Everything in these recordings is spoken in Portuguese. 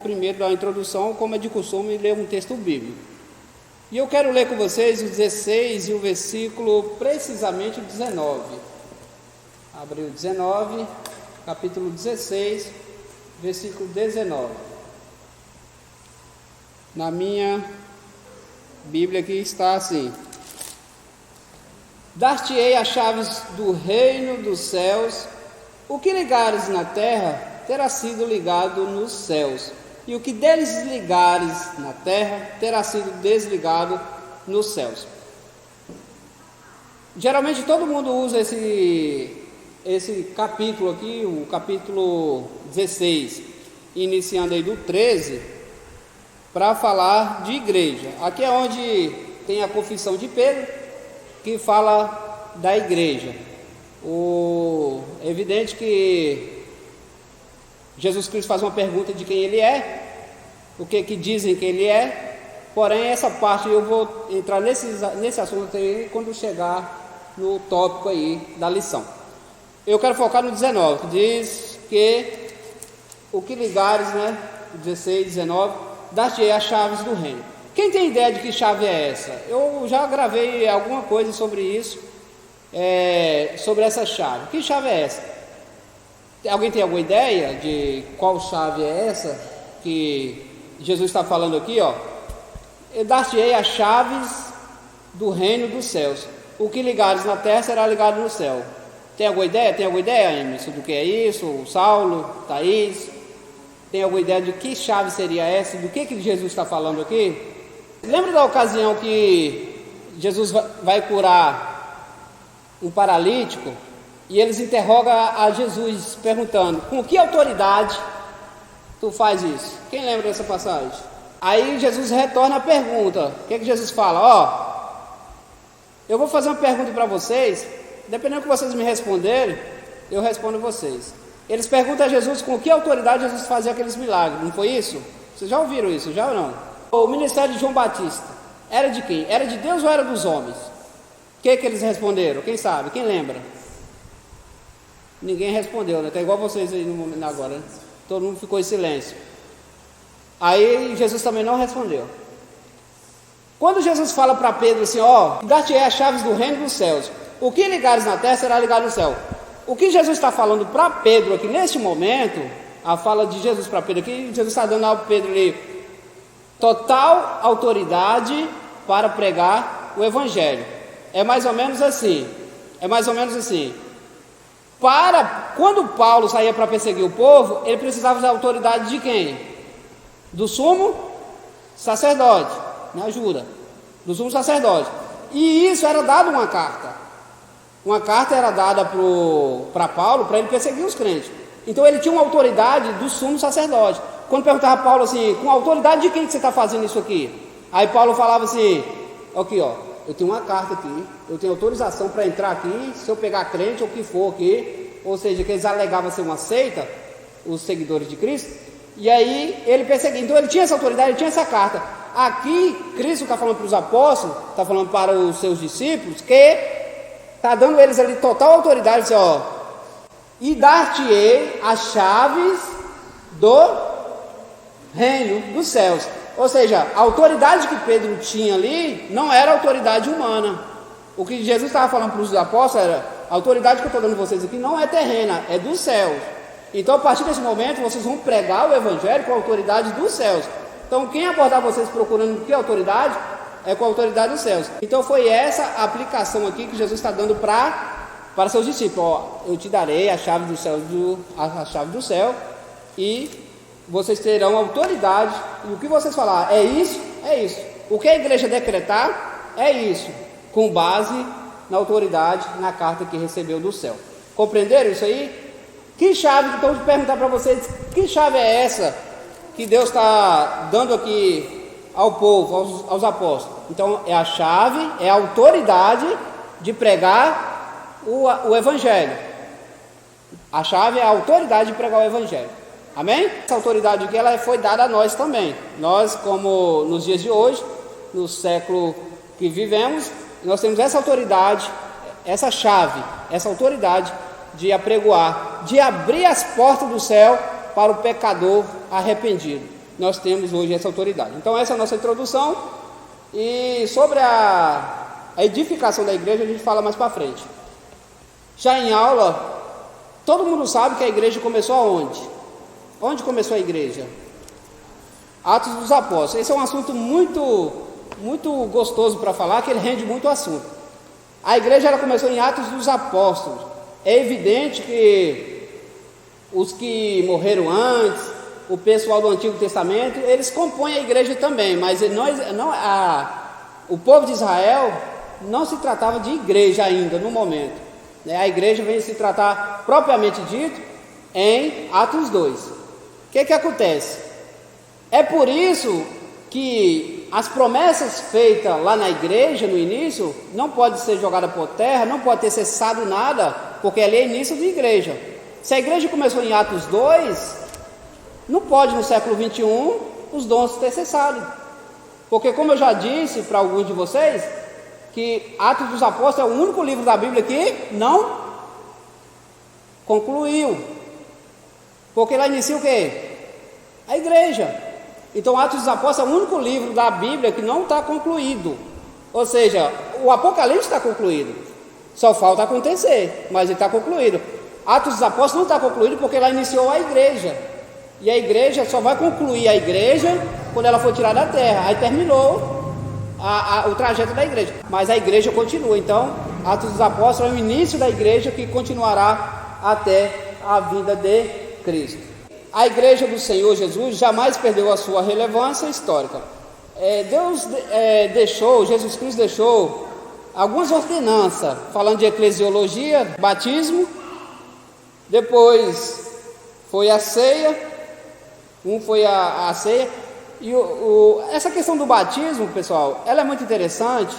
Primeiro da introdução, como é de costume, ler um texto bíblico. E eu quero ler com vocês o 16 e o versículo precisamente 19. Abre o 19, capítulo 16, versículo 19. Na minha Bíblia aqui está assim: Dar-te-ei as chaves do reino dos céus, o que ligares na terra terá sido ligado nos céus, e o que desligares na terra terá sido desligado nos céus. Geralmente todo mundo usa esse capítulo aqui, o capítulo 16, iniciando aí do 13, para falar de igreja. Aqui é onde tem a confissão de Pedro, que fala da igreja. É evidente que Jesus Cristo faz uma pergunta de quem ele é, o que dizem que ele é, porém essa parte eu vou entrar nesse assunto aí quando chegar no tópico aí da lição. Eu quero focar no 19, que diz que o que ligares, 16, 19, dar-te-ei as chaves do reino. Quem tem ideia de que chave é essa? Eu já gravei alguma coisa sobre isso, sobre essa chave. Que chave é essa? Alguém tem alguma ideia de qual chave é essa que Jesus está falando aqui, ó? Eu dar-te-ei as chaves do reino dos céus. O que ligares na terra será ligado no céu. Tem alguma ideia? Tem alguma ideia, Emerson, do que é isso? O Saulo, Thaís? Tem alguma ideia de que chave seria essa? Do que Jesus está falando aqui? Lembra da ocasião que Jesus vai curar um paralítico? E eles interrogam a Jesus, perguntando: com que autoridade tu faz isso? Quem lembra dessa passagem? Aí Jesus retorna a pergunta. O que Jesus fala? Eu vou fazer uma pergunta para vocês, dependendo do que vocês me responderem, eu respondo a vocês. Eles perguntam a Jesus com que autoridade Jesus fazia aqueles milagres, não foi isso? Vocês já ouviram isso, já ou não? O ministério de João Batista era de quem? Era de Deus ou era dos homens? O que eles responderam? Quem sabe? Quem lembra? Ninguém respondeu, Está igual vocês aí no momento agora, Todo mundo ficou em silêncio. Aí Jesus também não respondeu. Quando Jesus fala para Pedro assim, dar-te-ei as chaves do reino dos céus, o que ligares na terra será ligado no céu. O que Jesus está falando para Pedro aqui neste momento, a fala de Jesus para Pedro aqui, Jesus está dando ao Pedro ali total autoridade para pregar o evangelho. É mais ou menos assim. Quando Paulo saía para perseguir o povo, ele precisava da autoridade de quem? Do sumo sacerdote. Me ajuda. Do sumo sacerdote. E isso era dado uma carta. Uma carta era dada para Paulo, para ele perseguir os crentes. Então ele tinha uma autoridade do sumo sacerdote. Quando perguntava a Paulo assim, com a autoridade de quem que você está fazendo isso aqui? Aí Paulo falava assim, aqui eu tenho uma carta aqui, eu tenho autorização para entrar aqui, se eu pegar crente ou o que for aqui, ou seja, que eles alegavam ser uma seita, os seguidores de Cristo, e aí ele perseguia. Então ele tinha essa autoridade, ele tinha essa carta. Aqui Cristo está falando para os apóstolos, está falando para os seus discípulos, que está dando eles ali total autoridade, assim, e dar-te-ei as chaves do reino dos céus. Ou seja, a autoridade que Pedro tinha ali não era autoridade humana. O que Jesus estava falando para os apóstolos era: a autoridade que eu estou dando a vocês aqui não é terrena, é dos céus. Então, a partir desse momento, vocês vão pregar o evangelho com a autoridade dos céus. Então, quem abordar vocês procurando que autoridade, é com a autoridade dos céus. Então, foi essa a aplicação aqui que Jesus está dando para seus discípulos. Eu te darei a chave do céu, a chave do céu, e vocês terão autoridade, e o que vocês falar é isso, é isso. O que a igreja decretar é isso, com base na autoridade, na carta que recebeu do céu. Compreenderam isso aí? Que chave, então, de perguntar para vocês, que chave é essa que Deus está dando aqui ao povo, aos apóstolos? Então, é a chave, é a autoridade de pregar o evangelho. A chave é a autoridade de pregar o evangelho. Amém? Essa autoridade aqui, ela foi dada a nós também. Nós, como nos dias de hoje, no século que vivemos, nós temos essa autoridade, essa chave, essa autoridade de apregoar, de abrir as portas do céu para o pecador arrependido. nós temos hoje essa autoridade. Então essa é a nossa introdução, e sobre a edificação da igreja a gente fala mais para frente. Já em aula, todo mundo sabe que a igreja começou aonde? Onde começou a igreja? Atos dos Apóstolos. Esse é um assunto muito gostoso para falar, que ele rende muito assunto. A igreja ela começou em Atos dos Apóstolos. É evidente que os que morreram antes, o pessoal do Antigo Testamento, eles compõem a igreja também, mas o povo de Israel não se tratava de igreja ainda no momento. A igreja vem se tratar propriamente dito em Atos 2. O que acontece? É por isso que as promessas feitas lá na igreja no início não pode ser jogada por terra, não pode ter cessado nada, porque ali é início de igreja. Se a igreja começou em Atos 2, não pode no século 21 os dons ter cessado, porque como eu já disse para alguns de vocês, que Atos dos Apóstolos é o único livro da Bíblia que não concluiu, porque lá inicia o quê? A igreja. Então Atos dos Apóstolos é o único livro da Bíblia que não está concluído, ou seja, o Apocalipse está concluído, só falta acontecer, mas ele está concluído. Atos dos Apóstolos não está concluído porque lá iniciou a igreja, e a igreja só vai concluir a igreja quando ela for tirada da terra, aí terminou o trajeto da igreja, mas a igreja continua. Então Atos dos Apóstolos é o início da igreja que continuará até a vinda de Cristo. A igreja do Senhor Jesus jamais perdeu a sua relevância histórica. Jesus Cristo deixou algumas ordenanças, falando de eclesiologia, batismo, depois foi a ceia, foi a ceia, e essa questão do batismo, pessoal, ela é muito interessante,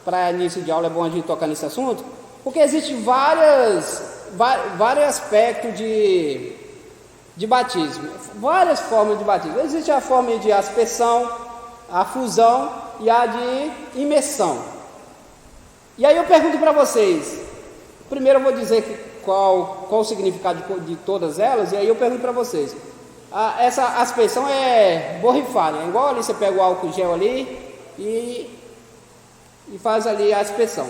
para início de aula é bom a gente tocar nesse assunto, porque existem vários aspectos de batismo, várias formas de batismo. Existe a forma de aspersão, a fusão e a de imersão. E aí eu pergunto para vocês, primeiro eu vou dizer qual o significado de todas elas, e aí eu pergunto para vocês, essa aspersão é borrifar, né? Igual ali você pega o álcool gel ali e faz ali a aspersão.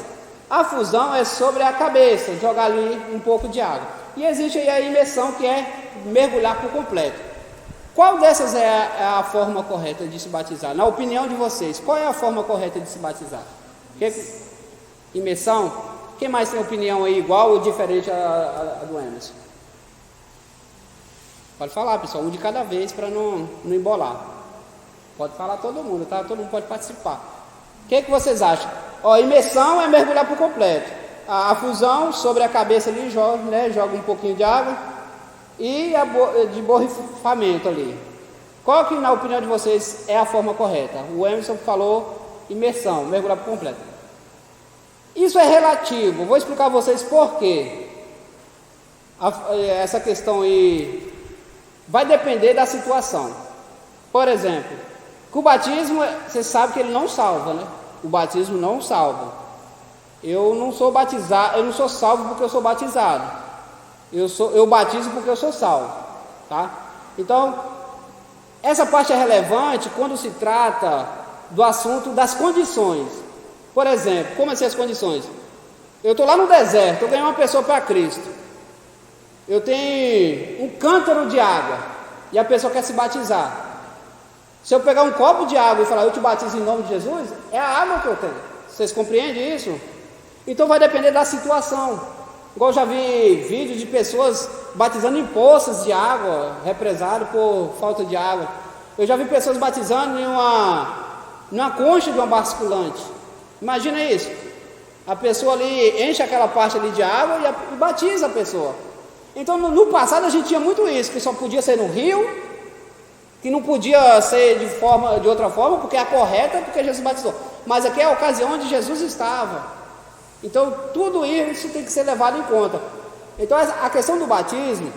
A fusão é sobre a cabeça, jogar ali um pouco de água. E existe aí a imersão, que é mergulhar por completo. Qual dessas é a forma correta de se batizar? Na opinião de vocês, qual é a forma correta de se batizar? Imersão? Quem mais tem opinião aí igual ou diferente a do Emerson? Pode falar, pessoal, um de cada vez para não embolar. Pode falar todo mundo, tá? Todo mundo pode participar. O que vocês acham? Imersão é mergulhar por completo. A fusão sobre a cabeça ali joga um pouquinho de água, e de borrifamento ali. Qual que, na opinião de vocês, é a forma correta? O Emerson falou imersão, mergulhar por completo. Isso é relativo, vou explicar a vocês por quê. Essa questão aí vai depender da situação. Por exemplo, que o batismo, você sabe que ele não salva, né? O batismo não salva. Eu não sou batizado, eu não sou salvo porque eu sou batizado. Eu batizo porque eu sou salvo, tá? Então, essa parte é relevante quando se trata do assunto das condições. Por exemplo, como assim as condições? Eu estou lá no deserto, eu ganhei uma pessoa para Cristo. Eu tenho um cântaro de água e a pessoa quer se batizar. Se eu pegar um copo de água e falar, eu te batizo em nome de Jesus, é a água que eu tenho. Vocês compreendem isso? Então vai depender da situação. Igual eu já vi vídeos de pessoas batizando em poças de água, represado por falta de água. Eu já vi pessoas batizando numa concha de uma basculante. Imagina isso. A pessoa ali enche aquela parte ali de água e batiza a pessoa. Então no passado a gente tinha muito isso, que só podia ser no rio, que não podia ser de outra forma, porque é a correta, porque Jesus batizou. Mas aqui é a ocasião onde Jesus estava. Então tudo isso tem que ser levado em conta. Então a questão do batismo,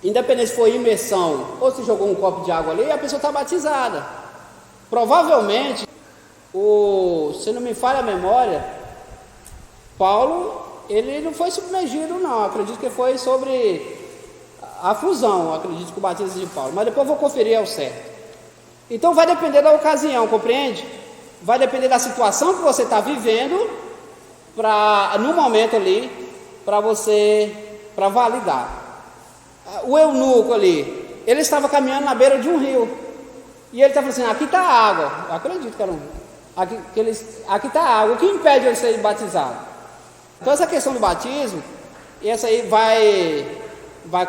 independente se foi imersão ou se jogou um copo de água ali, a pessoa está batizada. Provavelmente, se não me falha a memória, Paulo, ele não foi submergido não, acredito que foi sobre a fusão, acredito que o batismo de Paulo, mas depois eu vou conferir ao certo. Então vai depender da ocasião, compreende? Vai depender da situação que você está vivendo, no momento ali, para validar. O eunuco ali, ele estava caminhando na beira de um rio, e ele estava assim, aqui está a água, eu acredito que era aqui está a água, o que impede ele ser batizado? Então essa questão do batismo, essa aí vai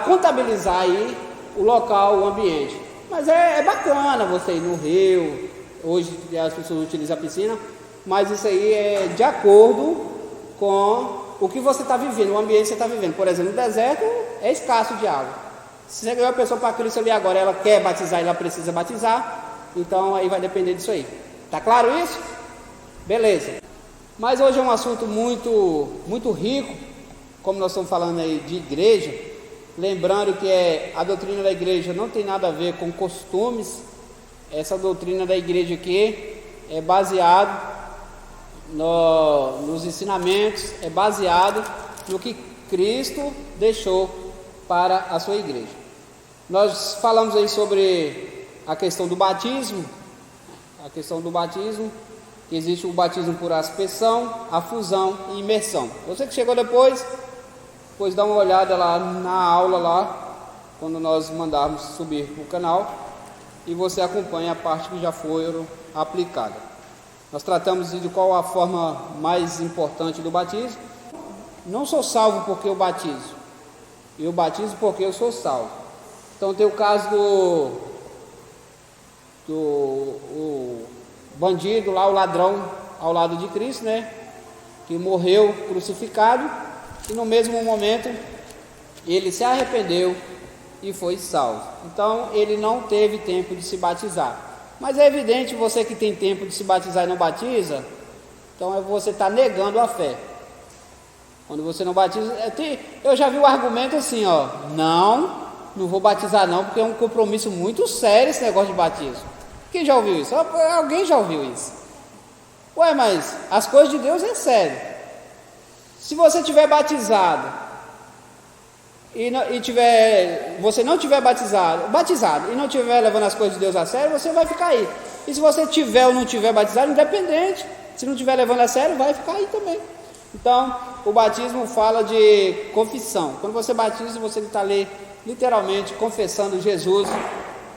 contabilizar aí o local, o ambiente. Mas é bacana você ir no rio, hoje as pessoas utilizam a piscina, mas isso aí é de acordo com o que você está vivendo, o ambiente que você está vivendo. Por exemplo, no deserto é escasso de água. Se você ganhou a pessoa para Cristo ali agora, ela quer batizar, ela precisa batizar, então aí vai depender disso aí. Tá claro isso? Beleza. Mas hoje é um assunto muito, muito rico, como nós estamos falando aí de igreja, lembrando que a doutrina da igreja não tem nada a ver com costumes. Essa doutrina da igreja aqui é baseada nos ensinamentos, é baseado no que Cristo deixou para a sua igreja. Nós falamos aí sobre a questão do batismo, que existe o batismo por aspersão, afusão e imersão. Você que chegou depois dá uma olhada lá na aula lá, quando nós mandarmos subir para o canal, e você acompanha a parte que já foi aplicada. Nós tratamos de qual a forma mais importante do batismo. Não sou salvo porque eu batizo, eu batizo porque eu sou salvo. Então tem o caso do bandido lá, o ladrão ao lado de Cristo, né, que morreu crucificado, e no mesmo momento ele se arrependeu e foi salvo. Então ele não teve tempo de se batizar. Mas é evidente, você que tem tempo de se batizar e não batiza, então você está negando a fé. Quando você não batiza, eu já vi o argumento assim, não vou batizar não, porque é um compromisso muito sério esse negócio de batismo. Quem já ouviu isso? Alguém já ouviu isso? Ué, mas as coisas de Deus é sério. Se você tiver batizado você não tiver batizado e não tiver levando as coisas de Deus a sério, você vai ficar aí. E se você tiver ou não tiver batizado, independente, se não tiver levando a sério, vai ficar aí também. Então, o batismo fala de confissão. Quando você batiza, você está ali literalmente confessando Jesus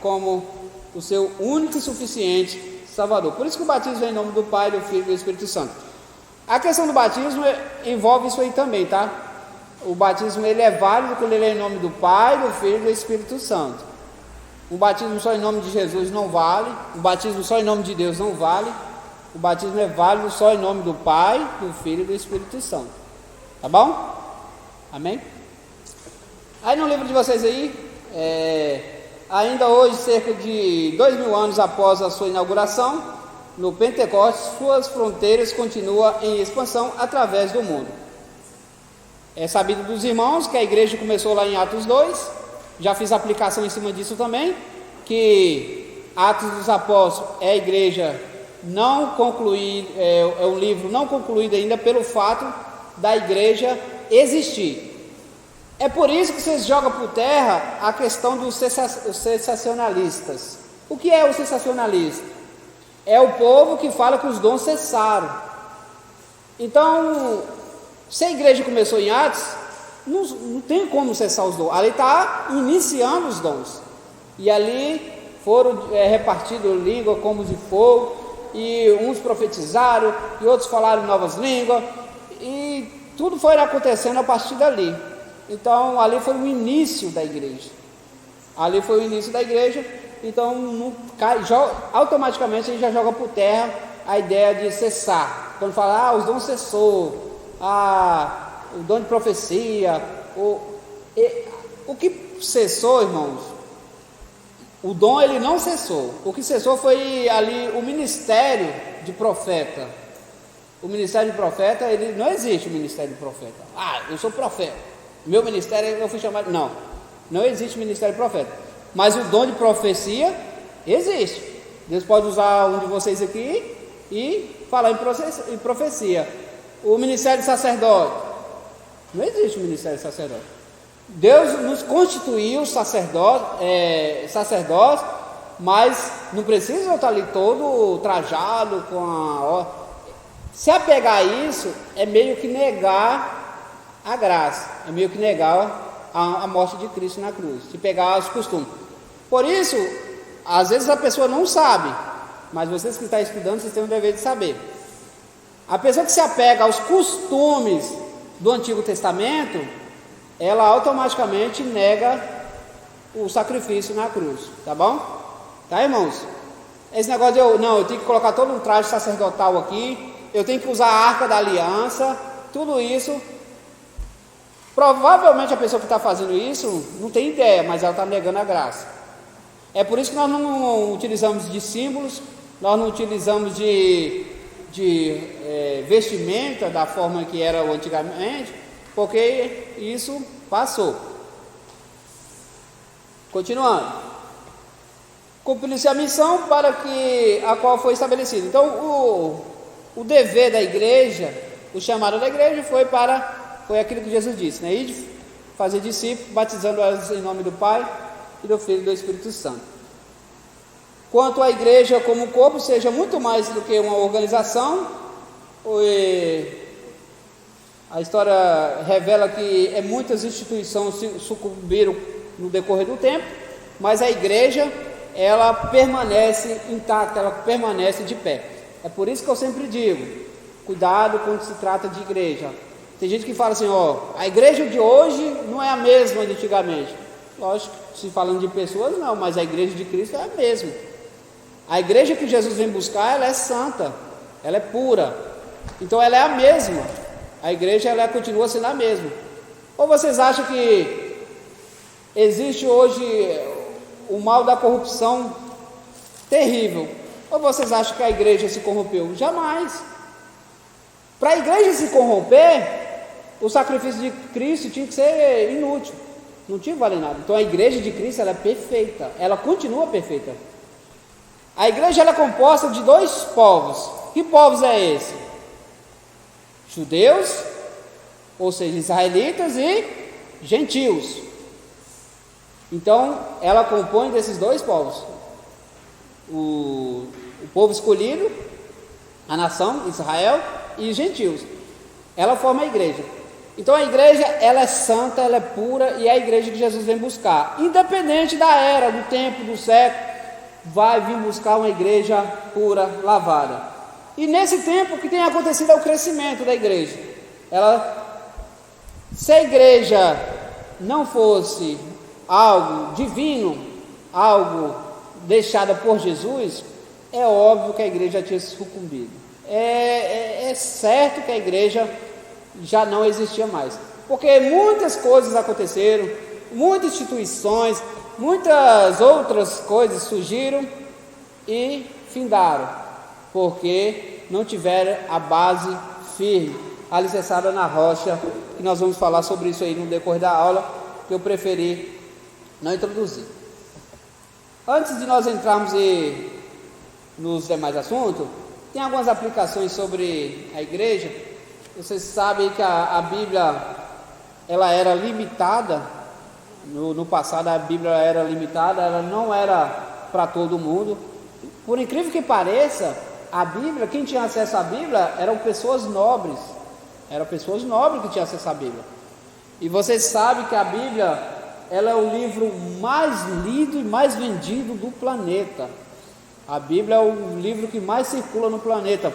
como o seu único e suficiente Salvador. Por isso que o batismo é em nome do Pai, do Filho e do Espírito Santo. A questão do batismo envolve isso aí também, tá? O batismo ele é válido quando ele é em nome do Pai, do Filho e do Espírito Santo. O batismo só em nome de Jesus não vale. O batismo só em nome de Deus não vale. O batismo é válido só em nome do Pai, do Filho e do Espírito Santo. Tá bom? Amém? Aí no livro de vocês aí, ainda hoje, cerca de 2000 anos após a sua inauguração, no Pentecostes, suas fronteiras continuam em expansão através do mundo. É sabido dos irmãos que a igreja começou lá em Atos 2, já fiz aplicação em cima disso também, que Atos dos Apóstolos é a igreja não concluída, é um livro não concluído ainda pelo fato da igreja existir. É por isso que vocês jogam por terra a questão dos sensacionalistas. O que é o sensacionalista? É o povo que fala que os dons cessaram. Então, se a igreja começou em Atos, não tem como cessar os dons. Ali está iniciando os dons. E ali foram repartidos língua como de fogo, e uns profetizaram, e outros falaram novas línguas, e tudo foi acontecendo a partir dali. Então ali foi o início da igreja. Então automaticamente a gente já joga por terra a ideia de cessar. Quando fala, os dons cessou, o dom de profecia, o que cessou, irmãos? O dom ele não cessou. O que cessou foi ali o ministério de profeta. O ministério de profeta, ele não existe o ministério de profeta. Eu sou profeta. Meu ministério eu fui chamado. Não existe ministério de profeta. Mas o dom de profecia existe. Deus pode usar um de vocês aqui e falar em profecia. O ministério de sacerdote, não existe o ministério de sacerdote. Deus nos constituiu sacerdotes mas não precisa eu estar ali todo trajado com a... Se apegar a isso é meio que negar a graça, é meio que negar a morte de Cristo na cruz, se pegar os costumes. Por isso, às vezes a pessoa não sabe, mas vocês que estão estudando, vocês têm o dever de saber. A pessoa que se apega aos costumes do Antigo Testamento, ela automaticamente nega o sacrifício na cruz, tá bom? Tá, irmãos? Esse negócio de eu tenho que colocar todo um traje sacerdotal aqui, eu tenho que usar a arca da aliança, tudo isso, provavelmente a pessoa que está fazendo isso não tem ideia, mas ela está negando a graça. É por isso que nós não utilizamos de símbolos, nós não utilizamos de vestimenta da forma que era antigamente, porque isso passou. Continuando, cumprir-se a missão para a qual foi estabelecida. Então o dever da igreja, o chamado da igreja foi aquilo que Jesus disse, né? Ir fazer discípulos, batizando-os em nome do Pai e do Filho e do Espírito Santo. Quanto à igreja como um corpo, seja muito mais do que uma organização, a história revela que muitas instituições sucumbiram no decorrer do tempo, mas a igreja, ela permanece intacta, ela permanece de pé. É por isso que eu sempre digo, cuidado quando se trata de igreja. Tem gente que fala assim, a igreja de hoje não é a mesma de antigamente. Lógico, se falando de pessoas, não, mas a igreja de Cristo é a mesma. A igreja que Jesus vem buscar, ela é santa, ela é pura, então ela é a mesma. A igreja, ela continua sendo a mesma. Ou vocês acham que existe hoje o mal da corrupção terrível? Ou vocês acham que a igreja se corrompeu? Jamais. Para a igreja se corromper, o sacrifício de Cristo tinha que ser inútil, não tinha que valer nada. Então a igreja de Cristo, ela é perfeita, ela continua perfeita. A igreja, ela é composta de dois povos. Que povos é esse? Judeus, ou seja, israelitas, e gentios. Então ela compõe desses dois povos, o povo escolhido, a nação Israel, e gentios. Ela forma a igreja. Então a igreja, ela é santa, ela é pura, e é a igreja que Jesus vem buscar, independente da era, do tempo, do século, vai vir buscar uma igreja pura, lavada. E nesse tempo o que tem acontecido é o crescimento da igreja. Se a igreja não fosse algo divino, algo deixado por Jesus, é óbvio que a igreja tinha sucumbido. É certo que a igreja já não existia mais, porque muitas coisas aconteceram, muitas instituições, muitas outras coisas surgiram e findaram, porque não tiveram a base firme, alicerçada na rocha, e nós vamos falar sobre isso aí no decorrer da aula, que eu preferi não introduzir. Antes de nós entrarmos nos demais assuntos, tem algumas aplicações sobre a igreja. Vocês sabem que a Bíblia, ela era limitada. No passado a Bíblia era limitada, ela não era para todo mundo. Por incrível que pareça, a Bíblia, quem tinha acesso à Bíblia eram pessoas nobres. Eram pessoas nobres que tinham acesso à Bíblia. E vocês sabem que a Bíblia, ela é o livro mais lido e mais vendido do planeta. A Bíblia é o livro que mais circula no planeta.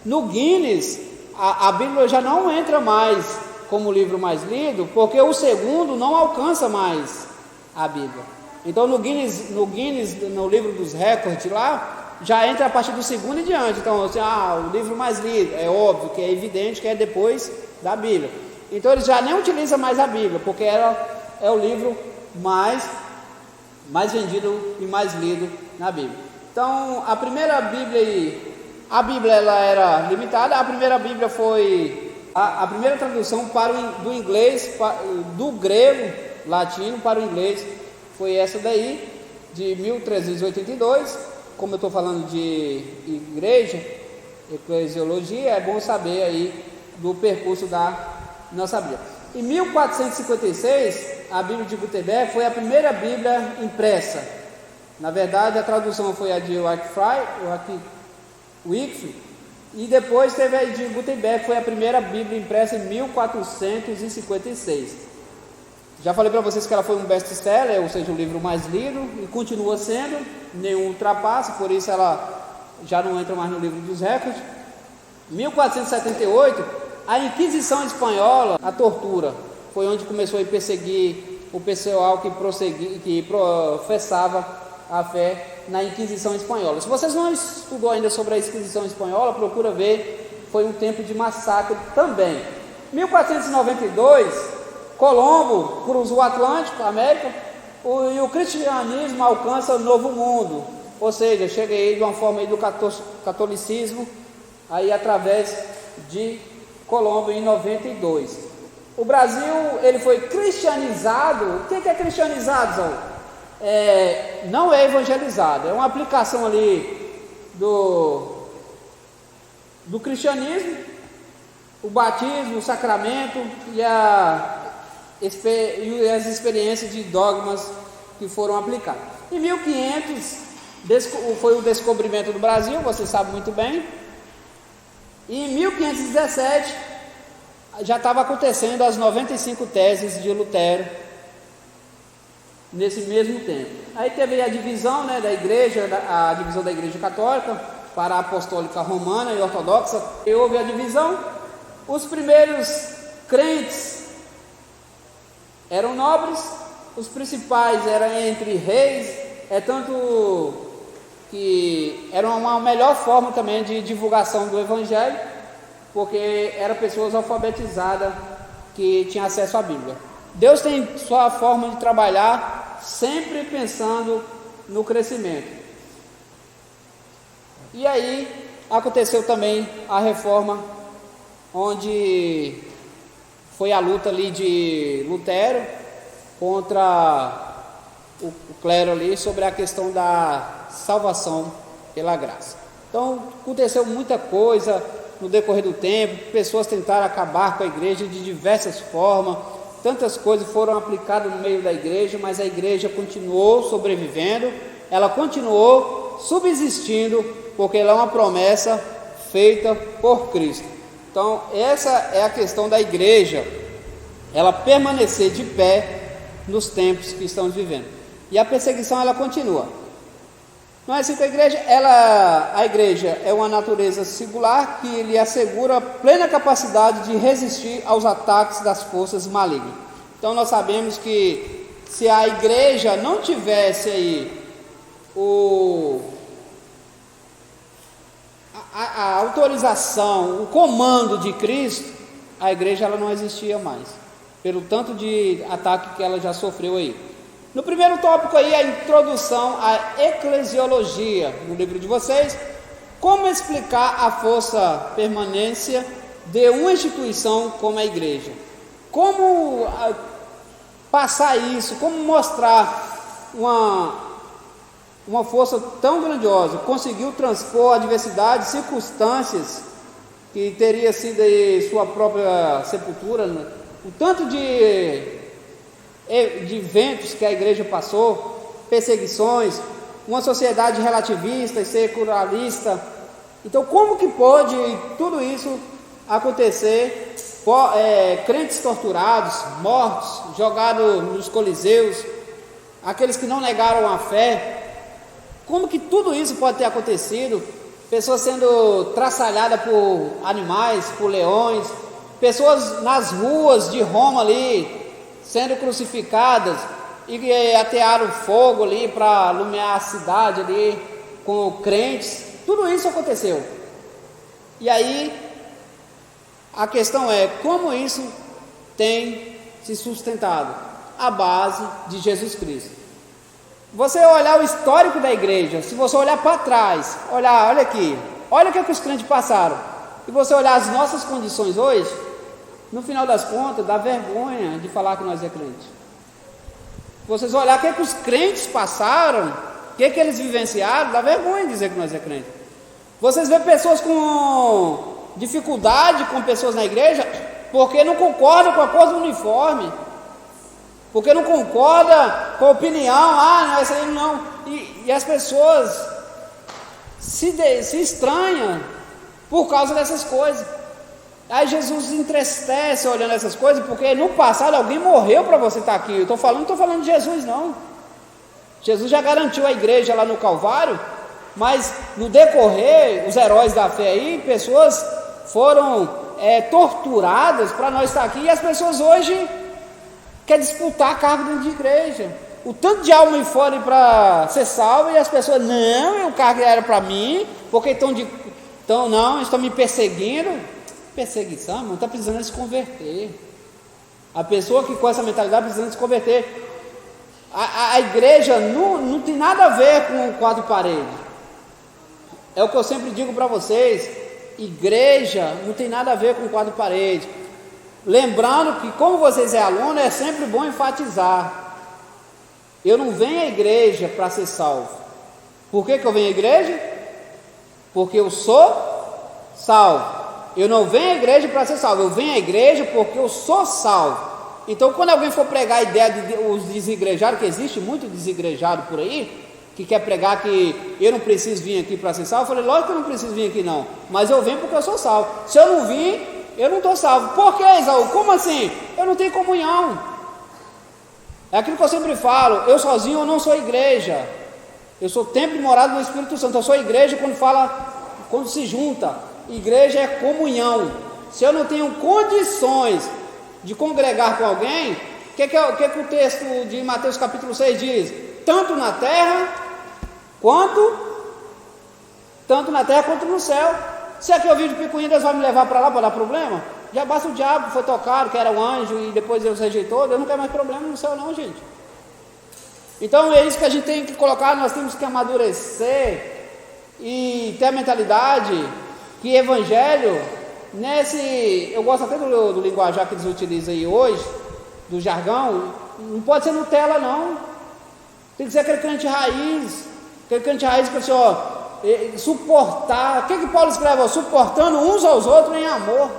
No Guinness, a Bíblia já não entra mais como o livro mais lido, porque o segundo não alcança mais a Bíblia. Então no Guinness, no livro dos recordes lá, já entra a partir do segundo e diante. Então assim, o livro mais lido, é óbvio que é evidente que é depois da Bíblia. Então eles já nem utilizam mais a Bíblia, porque ela é o livro mais vendido e mais lido na Bíblia. Então a primeira Bíblia, a Bíblia ela era limitada. A primeira Bíblia foi a primeira tradução do inglês, do grego latino para o inglês, foi essa daí, de 1382. Como eu estou falando de igreja, eclesiologia, é bom saber aí do percurso da nossa Bíblia. Em 1456, a Bíblia de Gutenberg foi a primeira Bíblia impressa. Na verdade, a tradução foi a de Wycliffe, e depois teve a de Gutenberg, que foi a primeira Bíblia impressa em 1456. Já falei para vocês que ela foi um best-seller, ou seja, o livro mais lido, e continua sendo, nenhum ultrapassa, por isso ela já não entra mais no livro dos recordes. 1478, a Inquisição Espanhola, a tortura, foi onde começou a perseguir o pessoal que professava a fé na Inquisição Espanhola. Se vocês não estudou ainda sobre a Inquisição Espanhola, procura ver, foi um tempo de massacre também. 1492, Colombo cruzou o Atlântico, a América, e o cristianismo alcança o Novo Mundo, ou seja, chega aí de uma forma aí do catolicismo, aí através de Colombo em 92. O Brasil, ele foi cristianizado. O que é cristianizado, Zão? Não é evangelizado, é uma aplicação ali do cristianismo, o batismo, o sacramento e as experiências de dogmas que foram aplicados. Em 1500 foi o descobrimento do Brasil, você sabe muito bem, e em 1517 já estava acontecendo as 95 teses de Lutero, nesse mesmo tempo. Aí teve a divisão, da igreja, a divisão da igreja católica para a apostólica romana e ortodoxa, e houve a divisão. Os primeiros crentes eram nobres, os principais eram entre reis, tanto que era uma melhor forma também de divulgação do evangelho, porque eram pessoas alfabetizadas que tinham acesso à Bíblia. Deus tem sua forma de trabalhar, sempre pensando no crescimento. E aí aconteceu também a reforma, onde foi a luta ali de Lutero contra o clero ali sobre a questão da salvação pela graça. Então aconteceu muita coisa no decorrer do tempo, pessoas tentaram acabar com a igreja de diversas formas, tantas coisas foram aplicadas no meio da igreja, mas a igreja continuou sobrevivendo, ela continuou subsistindo, porque ela é uma promessa feita por Cristo. Então essa é a questão da igreja, ela permanecer de pé nos tempos que estamos vivendo. E a perseguição ela continua. Não é assim que a igreja é uma natureza singular que lhe assegura plena capacidade de resistir aos ataques das forças malignas. Então nós sabemos que se a igreja não tivesse aí a autorização, o comando de Cristo, a igreja ela não existia mais, pelo tanto de ataque que ela já sofreu aí. No primeiro tópico aí, a introdução à eclesiologia, no livro de vocês, como explicar a força permanência de uma instituição como a igreja, como passar isso, como mostrar uma força tão grandiosa, conseguiu transpor a diversidade de circunstâncias que teria sido aí sua própria sepultura, o tanto de eventos que a igreja passou, perseguições, uma sociedade relativista e secularizista. Então como que pode tudo isso acontecer? Crentes torturados, mortos, jogados nos coliseus, aqueles que não negaram a fé, como que tudo isso pode ter acontecido? Pessoas sendo traçalhadas por animais, por leões, pessoas nas ruas de Roma ali, sendo crucificadas, e atearam fogo ali para iluminar a cidade ali, com crentes, tudo isso aconteceu. E aí, a questão é, como isso tem se sustentado? A base de Jesus Cristo. Você olhar o histórico da igreja, se você olhar para trás, olha aqui, olha o que os crentes passaram, e você olhar as nossas condições hoje, no final das contas, dá vergonha de falar que nós é crente. Vocês olhar o que os crentes passaram, o que eles vivenciaram, dá vergonha de dizer que nós é crente. Vocês vê pessoas com dificuldade com pessoas na igreja, porque não concordam com a cor do uniforme. porque não concorda com a opinião, não, essa aí não. E as pessoas se estranham por causa dessas coisas. Aí Jesus entristece olhando essas coisas, porque no passado alguém morreu para você estar aqui. Eu não estou falando de Jesus, não. Jesus já garantiu a igreja lá no Calvário, mas no decorrer, os heróis da fé aí, pessoas foram torturadas para nós estar aqui, e as pessoas hoje querem disputar cargo dentro de igreja. O tanto de alma aí fora para ser salvo, e as pessoas, não, o cargo era para mim, porque estão me perseguindo. Perseguição, não está precisando se converter. A pessoa que com essa mentalidade precisando se converter. A igreja não tem nada a ver com quatro paredes. É o que eu sempre digo para vocês: igreja não tem nada a ver com quatro paredes. Lembrando que, como vocês é aluno, é sempre bom enfatizar: eu não venho à igreja para ser salvo. Por que eu venho à igreja? Porque eu sou salvo. Eu não venho à igreja para ser salvo, eu venho à igreja porque eu sou salvo. Então, quando alguém for pregar a ideia de os desigrejados, que existe muito desigrejado por aí, que quer pregar que eu não preciso vir aqui para ser salvo, eu falei, lógico que eu não preciso vir aqui não, mas eu venho porque eu sou salvo. Se eu não vim, eu não estou salvo. Por que, Isaú? Como assim? Eu não tenho comunhão. É aquilo que eu sempre falo: eu sozinho eu não sou igreja, eu sou templo e morada do Espírito Santo. Eu sou igreja quando se junta. Igreja é comunhão. Se eu não tenho condições de congregar com alguém, o que o texto de Mateus capítulo 6 diz? Tanto na terra quanto no céu. Se aqui eu vi de picuinha, Deus vai me levar para lá para dar problema? Já basta o diabo, foi tocado, que era um anjo, e depois Deus rejeitou. Deus não quer mais problema no céu não, gente. Então é isso que a gente tem que colocar. Nós temos que amadurecer e ter a mentalidade que evangelho, eu gosto até do linguajar que eles utilizam aí hoje, do jargão, não pode ser Nutella não, tem que ser aquele crente raiz que assim, suportar. O que Paulo escreve? Suportando uns aos outros em amor.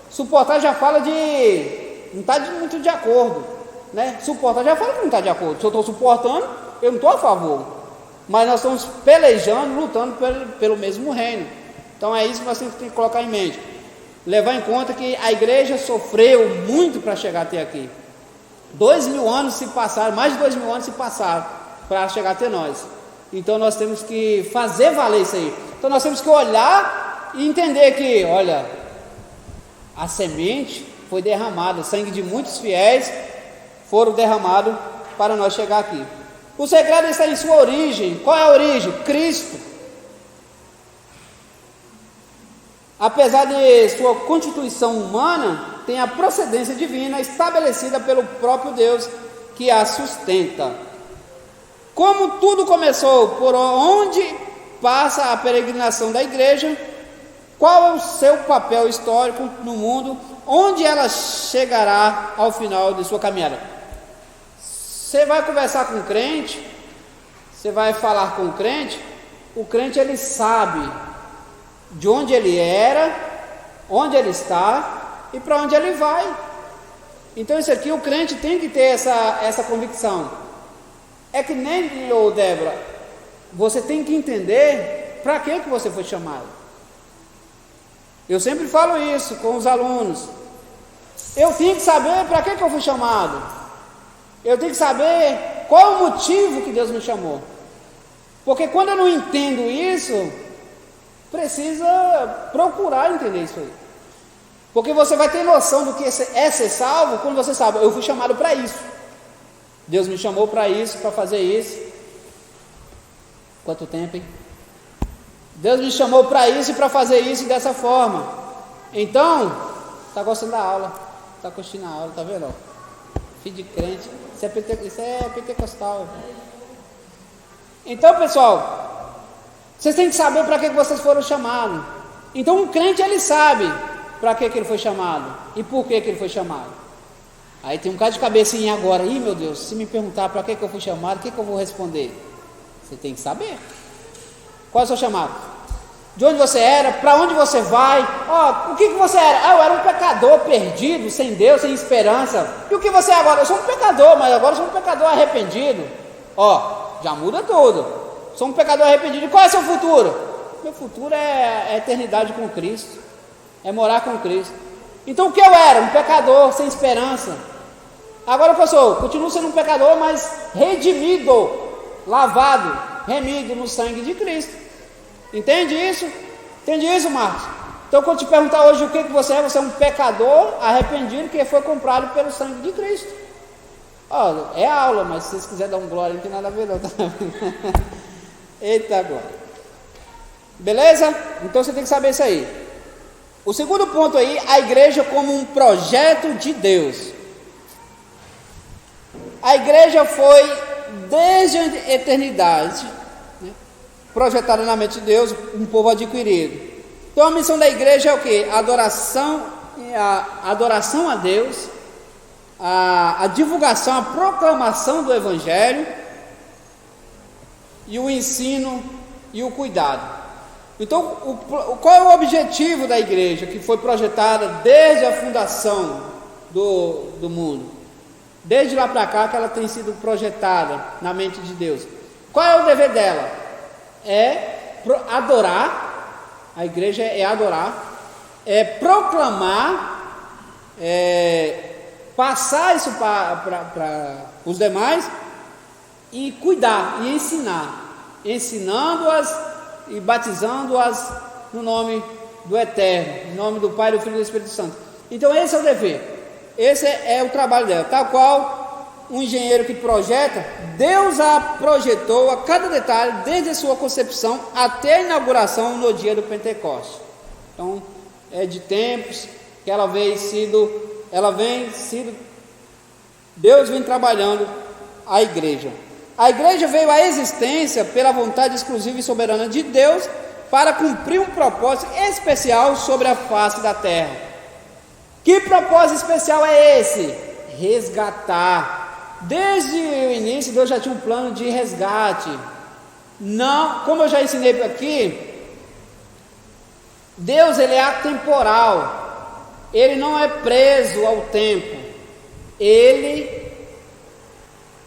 Suportar já fala de não está muito de acordo, né? Suportar já fala que não está de acordo. Se eu estou suportando, eu não estou a favor, mas nós estamos pelejando, lutando pelo mesmo reino. Então é isso que nós temos que colocar em mente, levar em conta que a igreja sofreu muito para chegar até aqui. 2.000 anos se passaram, mais de 2.000 anos se passaram para chegar até nós. Então nós temos que fazer valer isso aí. Então nós temos que olhar e entender que, olha, a semente foi derramada, o sangue de muitos fiéis foram derramados para nós chegar aqui. O segredo está em sua origem. Qual é a origem? Cristo. Apesar de sua constituição humana, tem a procedência divina estabelecida pelo próprio Deus que a sustenta. Como tudo começou, por onde passa a peregrinação da igreja, qual é o seu papel histórico no mundo, onde ela chegará ao final de sua caminhada. Você vai conversar com o crente, você vai falar com o crente ele sabe de onde ele era, onde ele está e para onde ele vai. Então isso aqui o crente tem que ter essa convicção. É que nem Débora, você tem que entender para que você foi chamado. Eu sempre falo isso com os alunos. Eu tenho que saber para que eu fui chamado. Eu tenho que saber qual é o motivo que Deus me chamou. Porque quando eu não entendo isso, precisa procurar entender isso aí. Porque você vai ter noção do que é ser salvo quando você sabe, eu fui chamado para isso. Deus me chamou para isso, para fazer isso. Quanto tempo, hein? Deus me chamou para isso e para fazer isso dessa forma. Então, está gostando da aula, está curtindo a aula, tá vendo? Filho de crente, isso é pentecostal. Então, pessoal, vocês têm que saber para que vocês foram chamados. Então, um crente, ele sabe para que ele foi chamado e por que ele foi chamado. Aí tem um cara de cabecinha agora, ih, meu Deus, se me perguntar para que eu fui chamado, o que eu vou responder? Você tem que saber. Qual é o seu chamado? de onde você era, para onde você vai. O que você era? Eu era um pecador perdido, sem Deus, sem esperança. E o que você é agora? Eu sou um pecador, mas agora eu sou um pecador arrependido. Já muda tudo. Sou um pecador arrependido. E qual é o seu futuro? Meu futuro é a eternidade com Cristo, é morar com Cristo. Então o que eu era? Um pecador sem esperança. Agora eu continuo sendo um pecador, mas redimido, lavado, remido no sangue de Cristo. Entende isso? Entende isso, Marcos? Então quando te perguntar hoje o que você é um pecador arrependido que foi comprado pelo sangue de Cristo. É aula, mas se vocês quiserem dar um glória, não tem nada a ver não. Eita glória. Beleza? Então você tem que saber isso aí. O segundo ponto aí, a igreja como um projeto de Deus. A igreja foi desde a eternidade, né, projetada na mente de Deus, um povo adquirido. Então a missão da igreja é o quê? A adoração a Deus, a divulgação, a proclamação do Evangelho e o ensino e o cuidado. Então, qual é o objetivo da igreja que foi projetada desde a fundação do mundo? Desde lá para cá que ela tem sido projetada na mente de Deus. Qual é o dever dela? É adorar, a igreja é adorar, é proclamar, passar isso para os demais e cuidar e ensinar, ensinando-as e batizando-as no nome do Eterno, em nome do Pai, do Filho e do Espírito Santo. Então esse é o dever, esse é o trabalho dela. Tal qual um engenheiro que projeta, Deus a projetou a cada detalhe, desde a sua concepção até a inauguração no dia do Pentecostes. Então é de tempos que Deus vem trabalhando a igreja. A igreja veio à existência pela vontade exclusiva e soberana de Deus para cumprir um propósito especial sobre a face da terra. Que propósito especial é esse? Resgatar. Desde o início Deus já tinha um plano de resgate. Não, como eu já ensinei aqui, Deus ele é atemporal. Ele não é preso ao tempo. Ele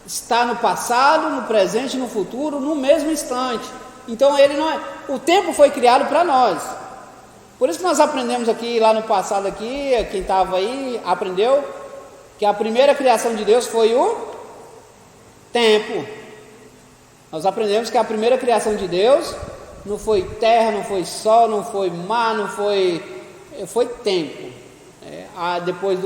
está no passado, no presente e no futuro, no mesmo instante. Então ele não é. O tempo foi criado para nós. Por isso que nós aprendemos aqui, lá no passado aqui, quem estava aí, aprendeu que a primeira criação de Deus foi o tempo. Nós aprendemos que a primeira criação de Deus não foi terra, não foi sol, não foi mar, não foi tempo. Depois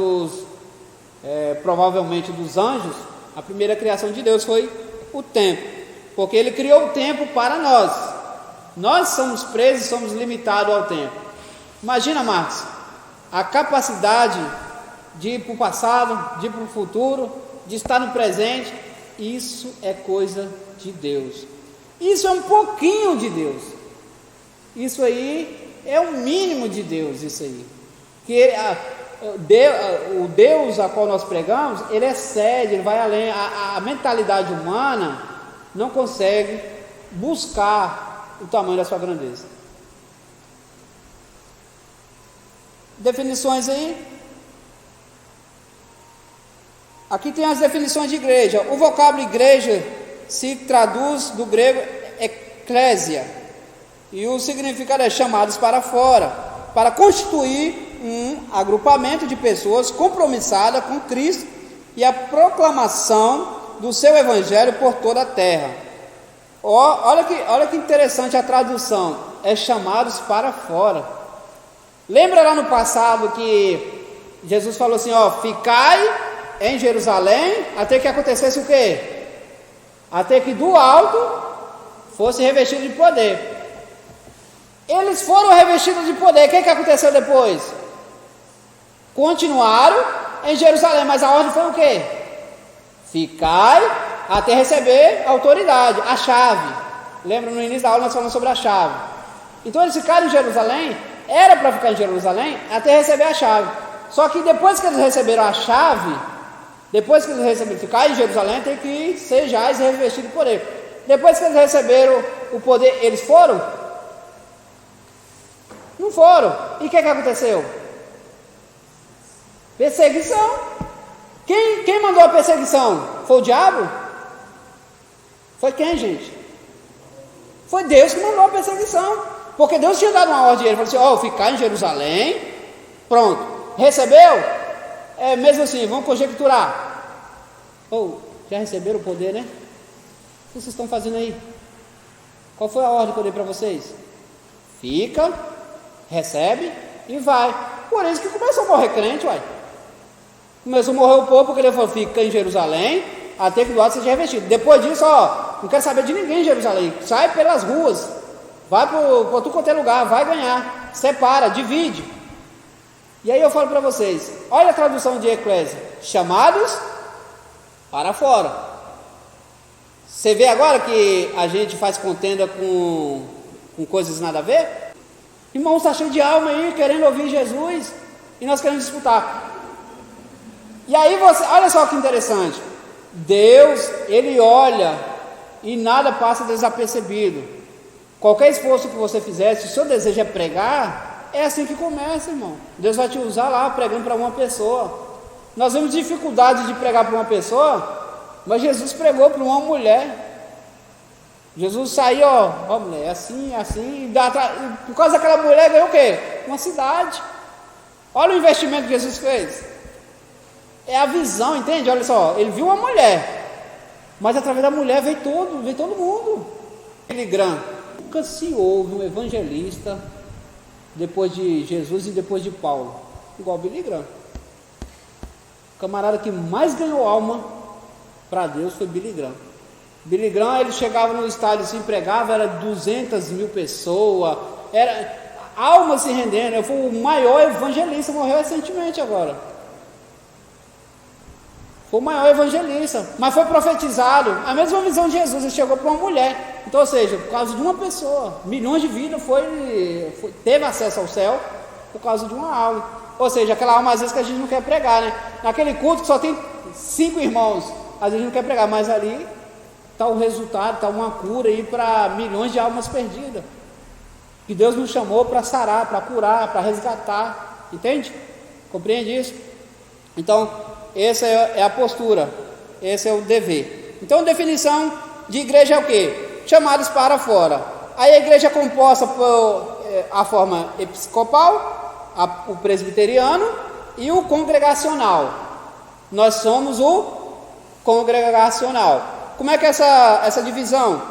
provavelmente dos anjos, a primeira criação de Deus foi o tempo, porque Ele criou o tempo para nós. Nós somos presos, somos limitados ao tempo. Imagina, Marcos, a capacidade de ir para o passado, de ir para o futuro, de estar no presente. Isso é coisa de Deus. Isso é um pouquinho de Deus. Isso aí é o mínimo de Deus. Isso aí, que o Deus a qual nós pregamos, ele excede, ele vai além. A mentalidade humana não consegue buscar o tamanho da sua grandeza. Definições aí. Aqui tem as definições de igreja. O vocábulo igreja se traduz do grego eclésia, e o significado é chamados para fora, para constituir um agrupamento de pessoas compromissadas com Cristo e a proclamação do seu evangelho por toda a terra. Olha que interessante a tradução, é chamados para fora. Lembra lá no passado que Jesus falou assim, ficai em Jerusalém até que acontecesse o quê? Até que do alto fosse revestido de poder. Eles foram revestidos de poder. O que aconteceu depois? Continuaram em Jerusalém, mas a ordem foi o quê? Ficai até receber a autoridade, a chave. Lembra no início da aula nós falamos sobre a chave. Então eles ficaram em Jerusalém, era para ficar em Jerusalém até receber a chave. Só que depois que eles receberam a chave, depois que eles receberam ficar em Jerusalém, tem que ser já revestido de poder. Depois que eles receberam o poder, eles foram? foram. E o que aconteceu? Perseguição. Quem mandou a perseguição? Foi o diabo? Foi quem, gente? Foi Deus que mandou a perseguição. Porque Deus tinha dado uma ordem a ele. Falou assim, ficar em Jerusalém. Pronto. Recebeu? Mesmo assim, vamos conjecturar. Já receberam o poder, né? O que vocês estão fazendo aí? Qual foi a ordem que eu dei para vocês? Fica, recebe e vai. Por isso que começou a morrer crente, uai. Começou a morrer o povo porque ele falou, fica em Jerusalém, até que o lado seja revestido. Depois disso, não quero saber de ninguém em Jerusalém. Sai pelas ruas, vai para tudo quanto é lugar, vai ganhar, separa, divide. E aí eu falo para vocês, olha a tradução de Eclésia, chamados para fora. Você vê agora que a gente faz contenda com coisas nada a ver? Irmão, está cheio de alma aí, querendo ouvir Jesus, e nós queremos disputar. E aí olha só que interessante, Deus, Ele olha e nada passa desapercebido. Qualquer esforço que você fizer, se o seu desejo é pregar, é assim que começa, irmão. Deus vai te usar lá, pregando para uma pessoa. Nós vemos dificuldade de pregar para uma pessoa, mas Jesus pregou para uma mulher. Jesus saiu, mulher, assim, por causa daquela mulher ganhou o quê? Uma cidade. Olha o investimento que Jesus fez. É a visão, entende? Olha só, ele viu uma mulher, mas através da mulher veio todo mundo. Billy Graham, nunca se houve um evangelista depois de Jesus e depois de Paulo, igual Billy Graham. O camarada que mais ganhou alma para Deus foi Billy Graham. Billy Graham, ele chegava no estádio assim, pregava, era 200 mil pessoas, era alma se rendendo. Ele foi o maior evangelista, morreu recentemente agora. Foi o maior evangelista, mas foi profetizado, a mesma visão de Jesus, ele chegou para uma mulher. Então, ou seja, por causa de uma pessoa, milhões de vidas teve acesso ao céu por causa de uma alma. Ou seja, aquela alma às vezes que a gente não quer pregar, né? Naquele culto que só tem 5 irmãos, às vezes não quer pregar, mas ali está o resultado, está uma cura aí para milhões de almas perdidas. Que Deus nos chamou para sarar, para curar, para resgatar, entende? Compreende isso? Então, essa é a postura, esse é o dever. Então, definição de igreja é o quê? Chamados para fora. Aí a igreja é composta por a forma episcopal, o presbiteriano e o congregacional. Nós somos o congregacional. Como é que é essa divisão?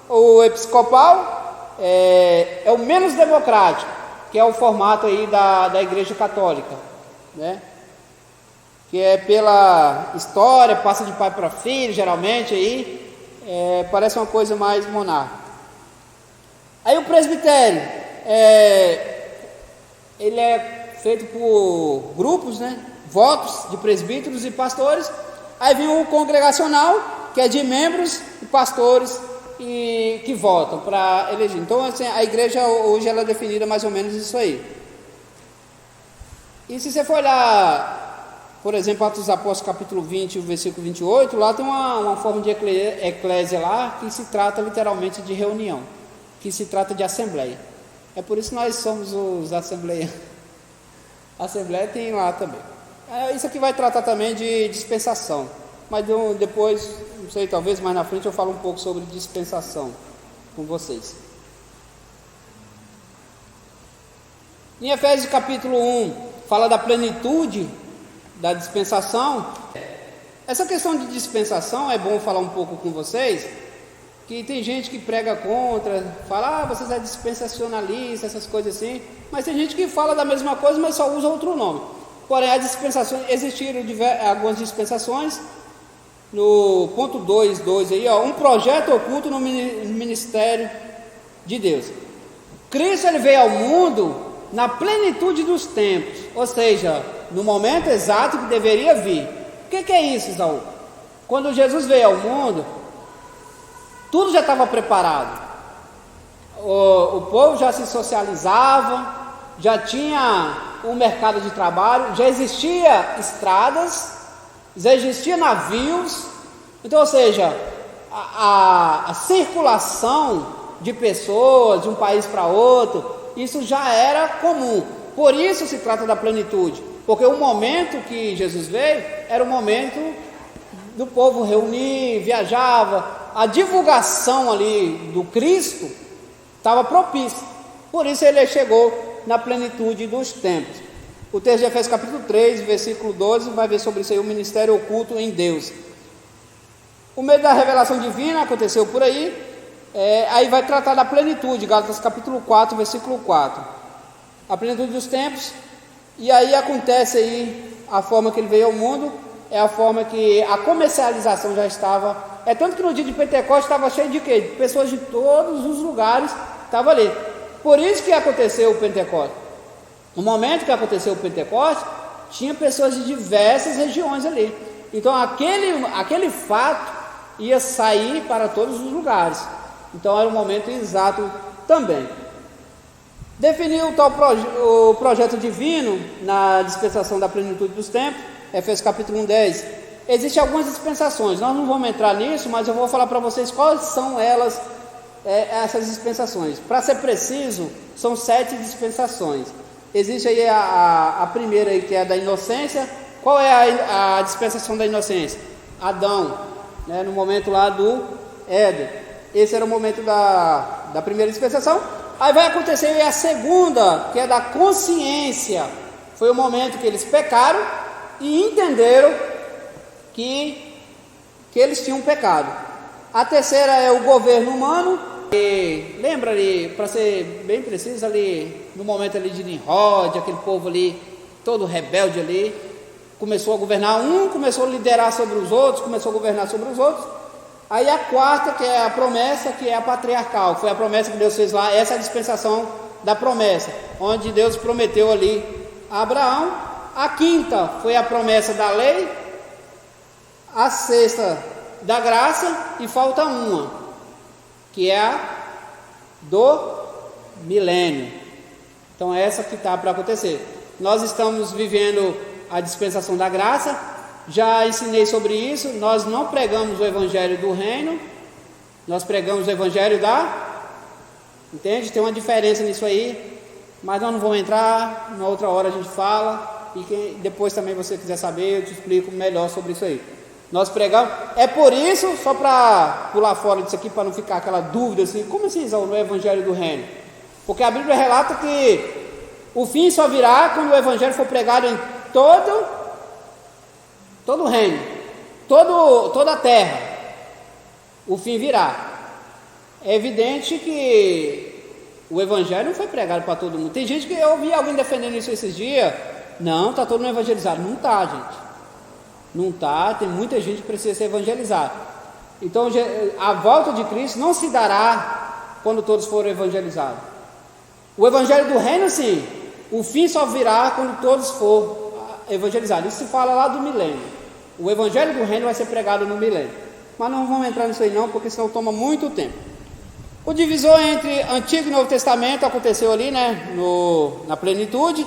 O episcopal é o menos democrático, que é o formato aí da igreja católica, né? Que é pela história, passa de pai para filho, geralmente aí, parece uma coisa mais monárquica. Aí o presbitério, ele é feito por grupos, né? Votos de presbíteros e pastores. Aí vem o congregacional, que é de membros e pastores que votam para eleger. Então, assim, a igreja hoje ela é definida mais ou menos isso aí. E se você for olhar, por exemplo, Atos dos Apóstolos, capítulo 20, o versículo 28, lá tem uma forma de eclésia lá, que se trata literalmente de reunião, que se trata de assembleia. É por isso que nós somos os assembleianos. A assembleia tem lá também. Isso aqui vai tratar também de dispensação, mas depois, não sei, talvez mais na frente eu falo um pouco sobre dispensação com vocês. Em Efésios capítulo 1, fala da plenitude da dispensação. Essa questão de dispensação é bom falar um pouco com vocês, que tem gente que prega contra, fala, vocês é dispensacionalista, essas coisas assim, mas tem gente que fala da mesma coisa, mas só usa outro nome. Porém, as dispensações, existiram algumas dispensações. No ponto 2.2 aí, um projeto oculto no ministério de Deus. Cristo ele veio ao mundo na plenitude dos tempos, ou seja, no momento exato que deveria vir. O que é isso, Isaú? Quando Jesus veio ao mundo, tudo já estava preparado. O povo já se socializava, já tinha um mercado de trabalho, já existia estradas, já existia navios. Então, ou seja, a circulação de pessoas de um país para outro isso já era comum. Por isso se trata da plenitude, porque o momento que Jesus veio era o momento do povo reunir, viajava, a divulgação ali do Cristo estava propícia. Por isso ele chegou na plenitude dos tempos. O texto de Efésios capítulo 3, versículo 12, vai ver sobre isso aí, o ministério oculto em Deus. O meio da revelação divina aconteceu por aí, aí vai tratar da plenitude, Gálatas capítulo 4, versículo 4. A plenitude dos tempos, e aí acontece aí a forma que ele veio ao mundo, é a forma que a comercialização já estava, tanto que no dia de Pentecostes estava cheio de quê? De pessoas de todos os lugares estavam ali. Por isso que aconteceu o Pentecostes. No momento que aconteceu o Pentecostes, tinha pessoas de diversas regiões ali. Então aquele fato ia sair para todos os lugares. Então era o momento exato também. Definiu o projeto divino na dispensação da plenitude dos tempos, Efésios capítulo 1, 10. Existem algumas dispensações, nós não vamos entrar nisso, mas eu vou falar para vocês quais são elas, essas dispensações. Para ser preciso, são 7 dispensações. Existe aí a primeira aí, que é a da inocência. Qual é a dispensação da inocência? Adão, né, no momento lá do Éden. Esse era o momento da primeira dispensação. Aí vai acontecer a segunda, que é da consciência. Foi o momento que eles pecaram e entenderam que eles tinham pecado. A terceira é o governo humano. E lembra ali, para ser bem preciso, ali no momento ali de Nimrod, aquele povo ali todo rebelde ali, começou a governar, começou a liderar sobre os outros, começou a governar sobre os outros. Aí a quarta, que é a promessa, que é a patriarcal, foi a promessa que Deus fez lá, essa é a dispensação da promessa, onde Deus prometeu ali a Abraão. A quinta foi a promessa da lei. A sexta da graça, e falta uma, que é a do milênio. Então essa que está para acontecer. Nós estamos vivendo a dispensação da graça. Já ensinei sobre isso. Nós não pregamos o evangelho do reino, nós pregamos o evangelho entende? Tem uma diferença nisso aí, mas nós não vamos entrar, na outra hora a gente fala, e depois também você quiser saber, eu te explico melhor sobre isso aí. Nós pregamos, é por isso, só para pular fora disso aqui, para não ficar aquela dúvida assim, como assim, Isaú, no evangelho do reino? Porque a Bíblia relata que o fim só virá quando o evangelho for pregado em todo o reino, toda a terra. O fim virá. É evidente que o evangelho não foi pregado para todo mundo. Tem gente que eu ouvi alguém defendendo isso esses dias. Não, está todo mundo evangelizado. Não está, gente. Não está, tem muita gente que precisa ser evangelizada. Então a volta de Cristo não se dará quando todos forem evangelizados. O evangelho do reino, sim, o fim só virá quando todos forem evangelizados. Isso se fala lá do milênio. O evangelho do reino vai ser pregado no milênio. Mas não vamos entrar nisso aí não, porque senão toma muito tempo. O divisor entre Antigo e Novo Testamento aconteceu ali, né, na plenitude.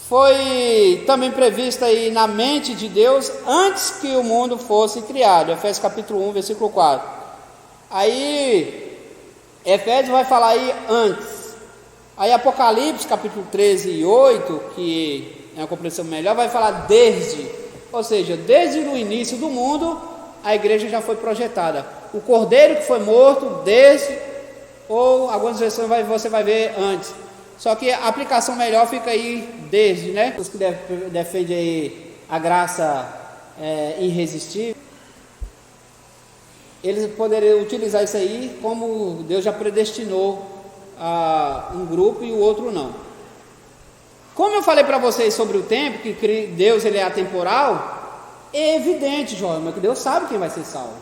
Foi também prevista aí na mente de Deus antes que o mundo fosse criado. Efésios capítulo 1, versículo 4. Aí Efésios vai falar aí antes. Aí Apocalipse capítulo 13 e 8, que é uma compreensão melhor, vai falar desde. Ou seja, desde o início do mundo, a igreja já foi projetada. O cordeiro que foi morto desde, ou algumas versões você vai ver antes. Só que a aplicação melhor fica aí desde, né? Os que defendem aí a graça irresistível, eles poderiam utilizar isso aí como Deus já predestinou a um grupo e o outro não. Como eu falei para vocês sobre o tempo, que Deus ele é atemporal, é evidente, João, que Deus sabe quem vai ser salvo.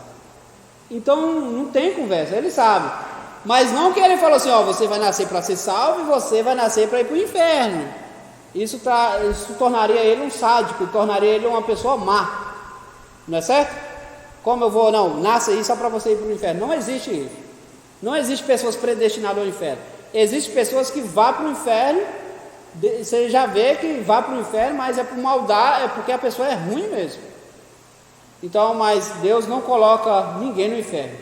Então não tem conversa, Ele sabe. Mas não que Ele falou assim, você vai nascer para ser salvo e você vai nascer para ir para o inferno. Isso tornaria ele um sádico, tornaria ele uma pessoa má. Não é certo? Como eu vou, nasce aí só para você ir para o inferno. Não existe isso. Não existe pessoas predestinadas ao inferno. Existem pessoas que vão para o inferno. Você já vê que vai para o inferno, mas é por maldade, é porque a pessoa é ruim mesmo. Então, mas Deus não coloca ninguém no inferno.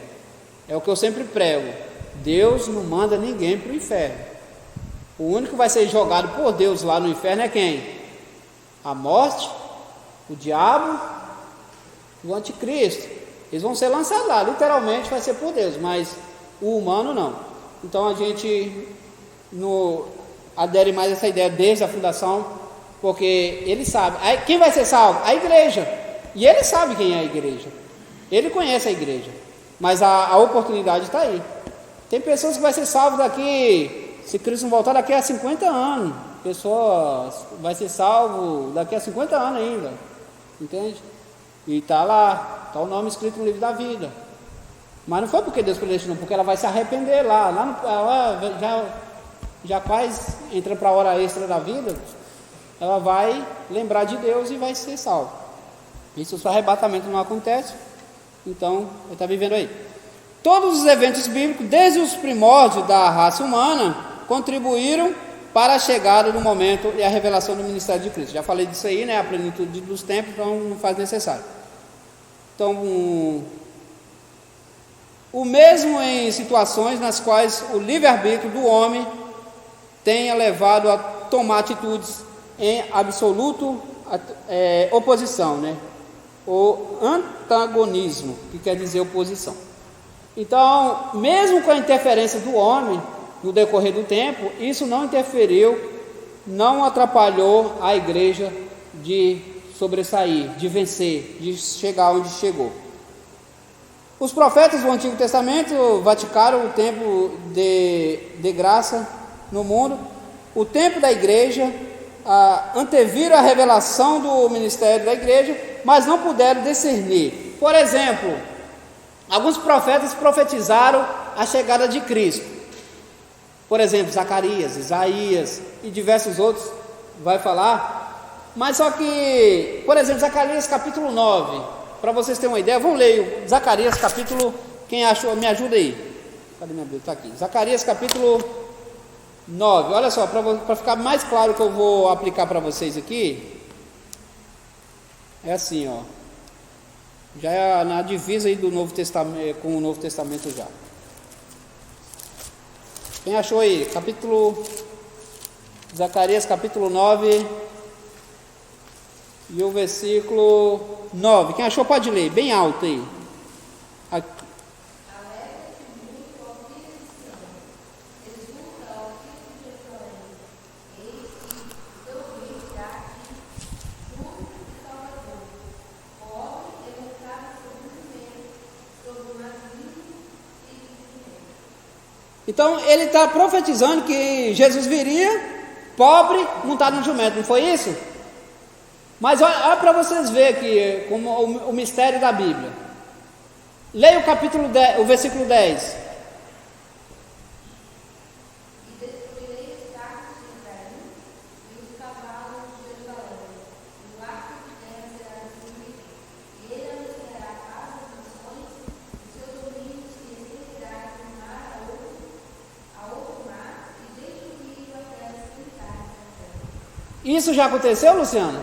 É o que eu sempre prego. Deus não manda ninguém para o inferno. O único que vai ser jogado por Deus lá no inferno é quem? A morte, o diabo, o anticristo. Eles vão ser lançados lá, literalmente vai ser por Deus, mas o humano não. Então a gente não adere mais a essa ideia desde a fundação, porque ele sabe. Aí, quem vai ser salvo? A igreja. E ele sabe quem é a igreja. Ele conhece a igreja. Mas a oportunidade está aí. Tem pessoas que vai ser salvo daqui, se Cristo não voltar, daqui a 50 anos. Pessoa vai ser salvo daqui a 50 anos ainda. Entende? E está lá, está o nome escrito no livro da vida. Mas não foi porque Deus predestinou, porque ela vai se arrepender lá. Ela já quase entra para a hora extra da vida, ela vai lembrar de Deus e vai ser salva. E se o arrebatamento não acontece, então ele está vivendo aí. Todos os eventos bíblicos, desde os primórdios da raça humana, contribuíram para a chegada do momento e a revelação do ministério de Cristo. Já falei disso aí, né? A plenitude dos tempos, então não faz necessário. Então, o mesmo em situações nas quais o livre-arbítrio do homem tenha levado a tomar atitudes em absoluto oposição, né? O antagonismo, que quer dizer oposição. Então, mesmo com a interferência do homem no decorrer do tempo, isso não interferiu, não atrapalhou a igreja de sobressair, de vencer, de chegar onde chegou. Os profetas do Antigo Testamento vaticaram o tempo de graça no mundo, o tempo da igreja, anteviram a revelação do ministério da igreja, mas não puderam discernir. Por exemplo, alguns profetas profetizaram a chegada de Cristo. Por exemplo, Zacarias, Isaías e diversos outros vai falar. Mas só que, por exemplo, Zacarias capítulo 9, para vocês terem uma ideia, vamos ler Zacarias capítulo, quem achou, me ajuda aí. Cadê minha Bíblia? Está aqui. Zacarias capítulo 9, olha só, para ficar mais claro que eu vou aplicar para vocês aqui, é assim, ó, já é na divisa aí do Novo Testamento, com o Novo Testamento já. Quem achou aí? Zacarias capítulo 9 e o versículo 9, quem achou pode ler, bem alto aí. Aqui. Então ele está profetizando que Jesus viria pobre, montado no jumento, não foi isso? Mas olha para vocês verem aqui como o mistério da Bíblia. Leia o capítulo 10, o versículo 10. Isso já aconteceu, Luciano?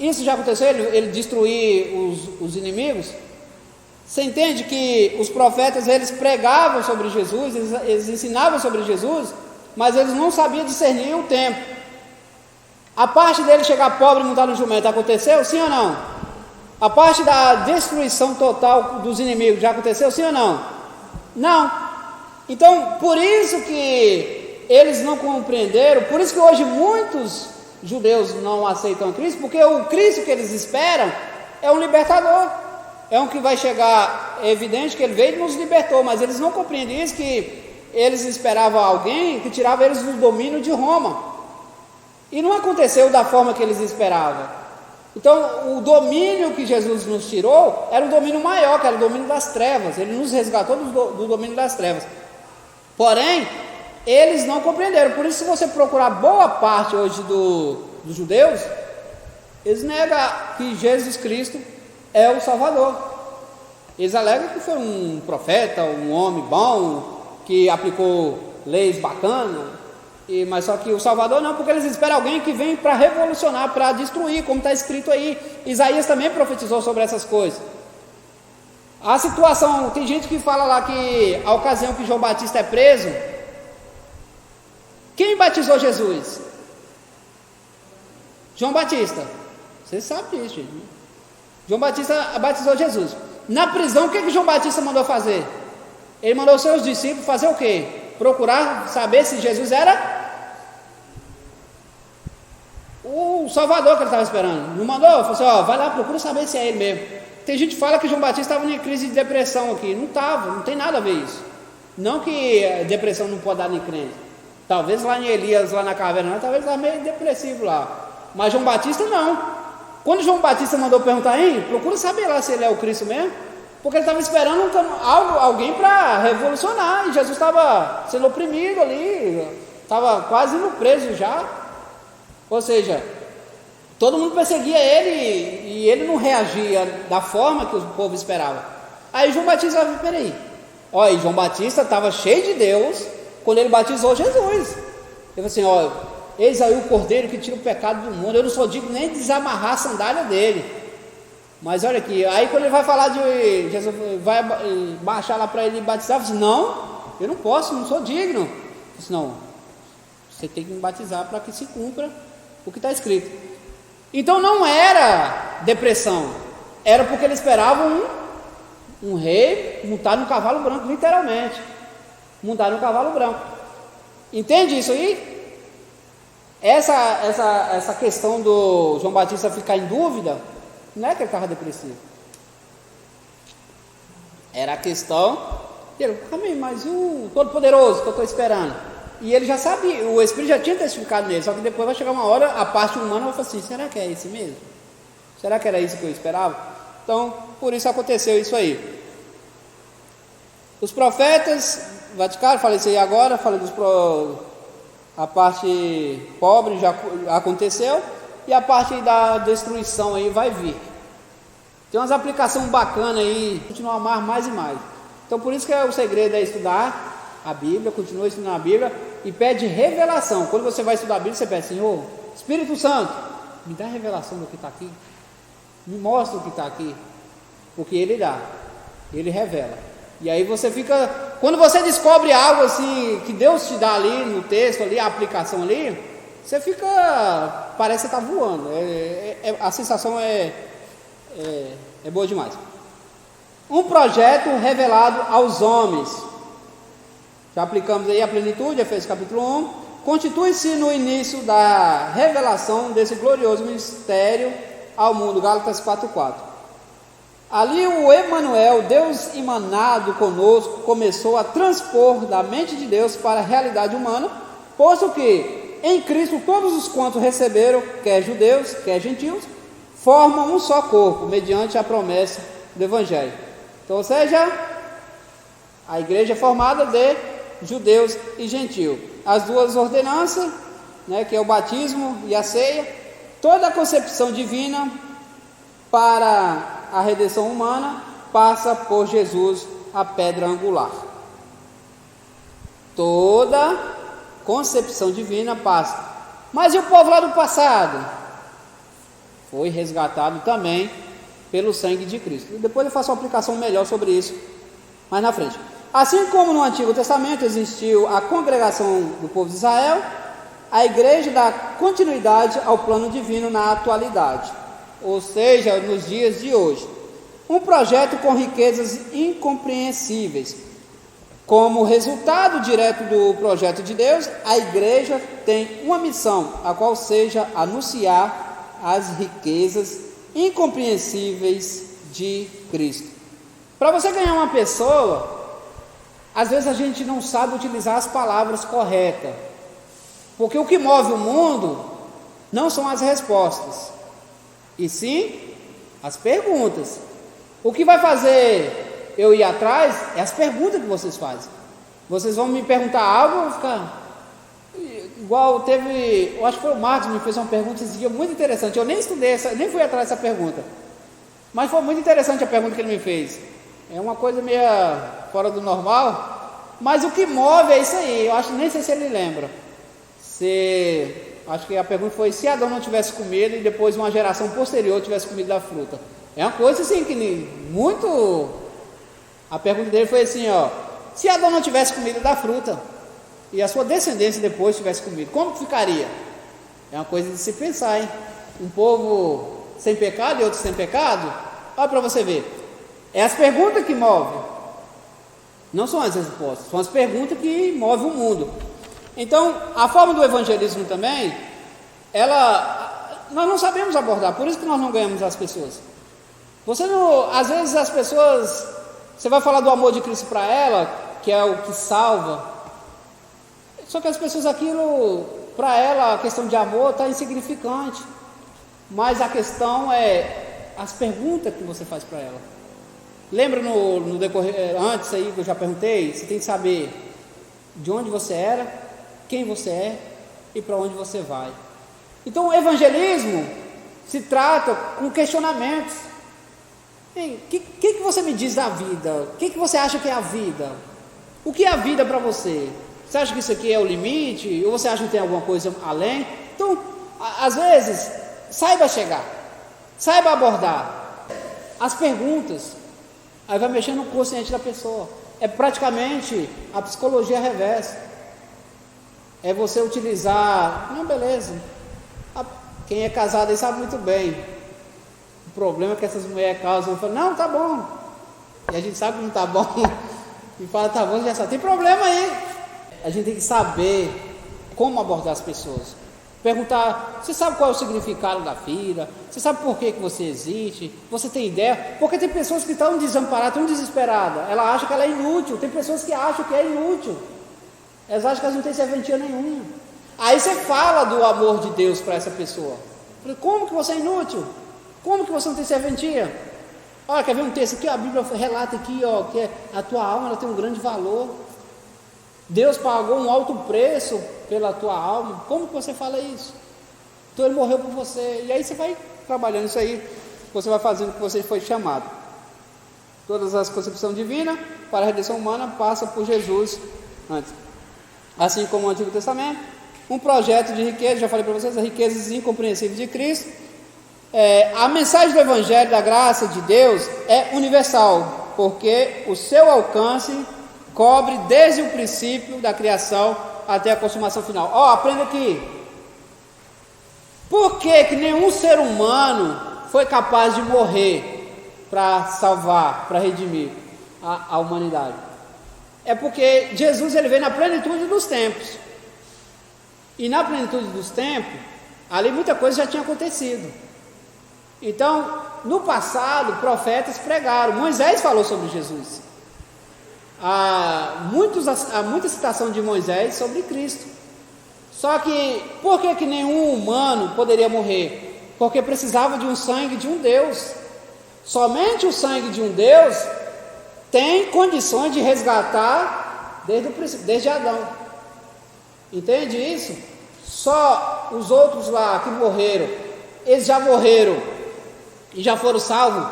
Isso já aconteceu, ele destruir os inimigos? Você entende que os profetas, eles pregavam sobre Jesus, eles ensinavam sobre Jesus, mas eles não sabiam discernir o tempo. A parte dele chegar pobre e montar no jumento aconteceu, sim ou não? A parte da destruição total dos inimigos já aconteceu, sim ou não? Não. Então, por isso que eles não compreenderam, por isso que hoje muitos judeus não aceitam Cristo, porque o Cristo que eles esperam é um libertador, é um que vai chegar, é evidente que ele veio e nos libertou, mas eles não compreendem isso, que eles esperavam alguém que tirava eles do domínio de Roma, e não aconteceu da forma que eles esperavam. Então o domínio que Jesus nos tirou era um domínio maior, que era o domínio das trevas, ele nos resgatou do domínio das trevas, porém eles não compreenderam. Por isso, se você procurar boa parte hoje dos judeus, eles negam que Jesus Cristo é o Salvador. Eles alegam que foi um profeta, um homem bom, que aplicou leis bacanas, mas só que o Salvador não, porque eles esperam alguém que vem para revolucionar, para destruir, como está escrito aí. Isaías também profetizou sobre essas coisas. A situação, tem gente que fala lá que a ocasião que João Batista é preso, Quem batizou Jesus? João Batista. Você sabe disso, gente. João Batista batizou Jesus. Na prisão, o que João Batista mandou fazer? Ele mandou seus discípulos fazer o quê? Procurar saber se Jesus era o Salvador que ele estava esperando. Não mandou? Falou assim, ó, vai lá, procura saber se é ele mesmo. Tem gente que fala que João Batista estava em crise de depressão aqui. Não estava, não tem nada a ver isso. Não que a depressão não pode dar em crente. Talvez lá em Elias, lá na caverna, talvez estava meio depressivo lá. Mas João Batista não. Quando João Batista mandou perguntar, hein, procura saber lá se ele é o Cristo mesmo, porque ele estava esperando alguém para revolucionar, e Jesus estava sendo oprimido ali, estava quase indo preso já. Ou seja, todo mundo perseguia ele e ele não reagia da forma que o povo esperava. Aí João Batista, peraí, olha, João Batista estava cheio de Deus quando ele batizou Jesus. Ele falou assim, olha, eis aí o Cordeiro que tira o pecado do mundo, eu não sou digno nem de desamarrar a sandália dele. Mas olha aqui, aí quando ele vai falar de Jesus, vai baixar lá para ele batizar, ele diz, não, eu não posso, não sou digno. Ele disse, não, você tem que me batizar para que se cumpra o que está escrito. Então não era depressão, era porque ele esperava um rei montado no cavalo branco, literalmente, montado no cavalo branco. Entende isso aí? Essa questão do João Batista ficar em dúvida, não é que ele estava depressivo, era a questão dele, mas o Todo-Poderoso que eu estou esperando, e ele já sabia, o Espírito já tinha testificado nele, só que depois vai chegar uma hora, a parte humana vai falar assim, será que é esse mesmo? Será que era isso que eu esperava? Então, por isso aconteceu isso aí. Os profetas, Vaticano, falei isso aí agora, falei a parte pobre já aconteceu, e a parte da destruição aí vai vir. Tem umas aplicações bacanas aí, continuar a amar mais e mais. Então por isso que o segredo é estudar a Bíblia, continua estudando a Bíblia e pede revelação. Quando você vai estudar a Bíblia, você pede, Senhor, Espírito Santo, me dá a revelação do que está aqui, me mostra o que está aqui, porque Ele dá, Ele revela. E aí você fica, quando você descobre algo assim, que Deus te dá ali no texto, ali, a aplicação ali, você fica, parece que você está voando, a sensação é boa demais. Um projeto revelado aos homens, já aplicamos aí a plenitude, Efésios capítulo 1, constitui-se no início da revelação desse glorioso mistério ao mundo, Gálatas 4:4. Ali o Emanuel, Deus emanado conosco, começou a transpor da mente de Deus para a realidade humana, posto que em Cristo todos os quantos receberam, quer judeus, quer gentios, formam um só corpo, mediante a promessa do Evangelho. Então, ou seja, a igreja é formada de judeus e gentios. As duas ordenanças, né, que é o batismo e a ceia, toda a concepção divina para a redenção humana passa por Jesus, a pedra angular. Toda concepção divina passa. Mas e o povo lá do passado? Foi resgatado também pelo sangue de Cristo. E depois eu faço uma aplicação melhor sobre isso mais na frente. Assim como no Antigo Testamento existiu a congregação do povo de Israel, a igreja dá continuidade ao plano divino na atualidade, ou seja, nos dias de hoje. Um projeto com riquezas incompreensíveis. Como resultado direto do projeto de Deus, a igreja tem uma missão, a qual seja anunciar as riquezas incompreensíveis de Cristo. Para você ganhar uma pessoa, às vezes a gente não sabe utilizar as palavras corretas, porque o que move o mundo não são as respostas, e sim as perguntas. O que vai fazer eu ir atrás é as perguntas que vocês fazem. Vocês vão me perguntar algo, eu vou ficar igual teve, eu acho que foi o Marcos que me fez uma pergunta esse dia muito interessante. Eu nem estudei nem fui atrás dessa pergunta, mas foi muito interessante a pergunta que ele me fez. É uma coisa meio fora do normal, mas o que move é isso aí. Eu acho, nem sei se ele lembra. Acho que a pergunta foi: se Adão não tivesse comido e depois uma geração posterior tivesse comido da fruta. É uma coisa assim que muito. A pergunta dele foi assim, ó: se Adão não tivesse comido da fruta, e a sua descendência depois estivesse comigo, como que ficaria? É uma coisa de se pensar, hein? Um povo sem pecado e outro sem pecado. Olha para você ver, é as perguntas que movem, não são as respostas, são as perguntas que movem o mundo. Então, a forma do evangelismo também, nós não sabemos abordar, por isso que nós não ganhamos as pessoas. Às vezes as pessoas, você vai falar do amor de Cristo para ela, que é o que salva, só que as pessoas, aquilo, para ela, a questão de amor está insignificante, mas a questão é as perguntas que você faz para ela. Lembra no decorrer, antes aí que eu já perguntei, você tem que saber de onde você era, quem você é e para onde você vai. Então o evangelismo se trata com questionamentos. O que você me diz da vida? O que você acha que é a vida? O que é a vida para você? Você acha que isso aqui é o limite? Ou você acha que tem alguma coisa além? Então, às vezes, saiba chegar, saiba abordar as perguntas, aí vai mexendo no consciente da pessoa. É praticamente a psicologia reversa. É você utilizar, não, beleza, quem é casado aí sabe muito bem, o problema é que essas mulheres causam, falam, não, tá bom, e a gente sabe que não tá bom, e fala, tá bom, já sabe, tem problema aí. A gente tem que saber como abordar as pessoas, perguntar, você sabe qual é o significado da vida, você sabe por que você existe, você tem ideia, porque tem pessoas que estão desamparadas, estão desesperadas, ela acha que ela é inútil, tem pessoas que acham que é inútil, elas acham que elas não têm serventia nenhuma. Aí você fala do amor de Deus para essa pessoa. Como que você é inútil? Como que você não tem serventia? Olha, quer ver um texto aqui? A Bíblia relata aqui, ó, que a tua alma ela tem um grande valor. Deus pagou um alto preço pela tua alma. Como que você fala isso? Então Ele morreu por você. E aí você vai trabalhando isso aí, você vai fazendo o que você foi chamado. Todas as concepções divinas para a redenção humana passa por Jesus antes. Assim como o Antigo Testamento, um projeto de riqueza, já falei para vocês, as riquezas incompreensíveis de Cristo. A mensagem do Evangelho da graça de Deus é universal, porque o seu alcance cobre desde o princípio da criação até a consumação final. Aprenda aqui. Por que nenhum ser humano foi capaz de morrer para salvar, para redimir a humanidade? É porque Jesus ele veio na plenitude dos tempos. E na plenitude dos tempos, ali muita coisa já tinha acontecido. Então, no passado, profetas pregaram. Moisés falou sobre Jesus. Há muita citação de Moisés sobre Cristo. Só que, por que nenhum humano poderia morrer? Porque precisava de um sangue de um Deus. Somente o sangue de um Deus tem condições de resgatar desde Adão. Entende isso? Só os outros lá que morreram, eles já morreram e já foram salvos.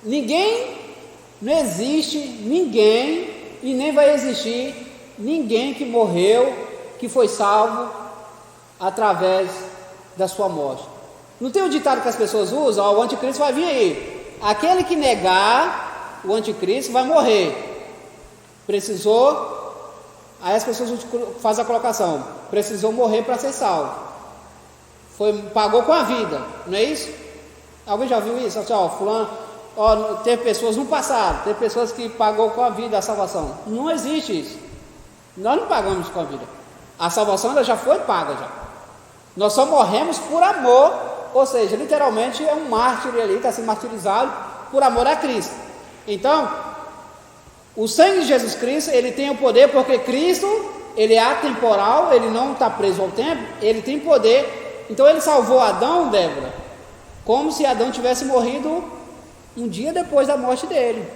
Não existe ninguém e nem vai existir ninguém que morreu, que foi salvo através da sua morte. Não tem um ditado que as pessoas usam? O anticristo vai vir aí. Aquele que negar o anticristo vai morrer. Precisou. Aí as pessoas fazem a colocação, precisou morrer para ser salvo. Pagou com a vida, não é isso? Alguém já viu isso? Assim, fulano, teve pessoas no passado, teve pessoas que pagou com a vida a salvação. Não existe isso. Nós não pagamos com a vida. A salvação ela já foi paga já. Nós só morremos por amor, ou seja, literalmente é um mártir ali, está sendo martirizado por amor a Cristo. Então, o sangue de Jesus Cristo, ele tem o poder, porque Cristo, ele é atemporal, ele não está preso ao tempo, ele tem poder. Então ele salvou Adão, Débora, como se Adão tivesse morrido um dia depois da morte dele.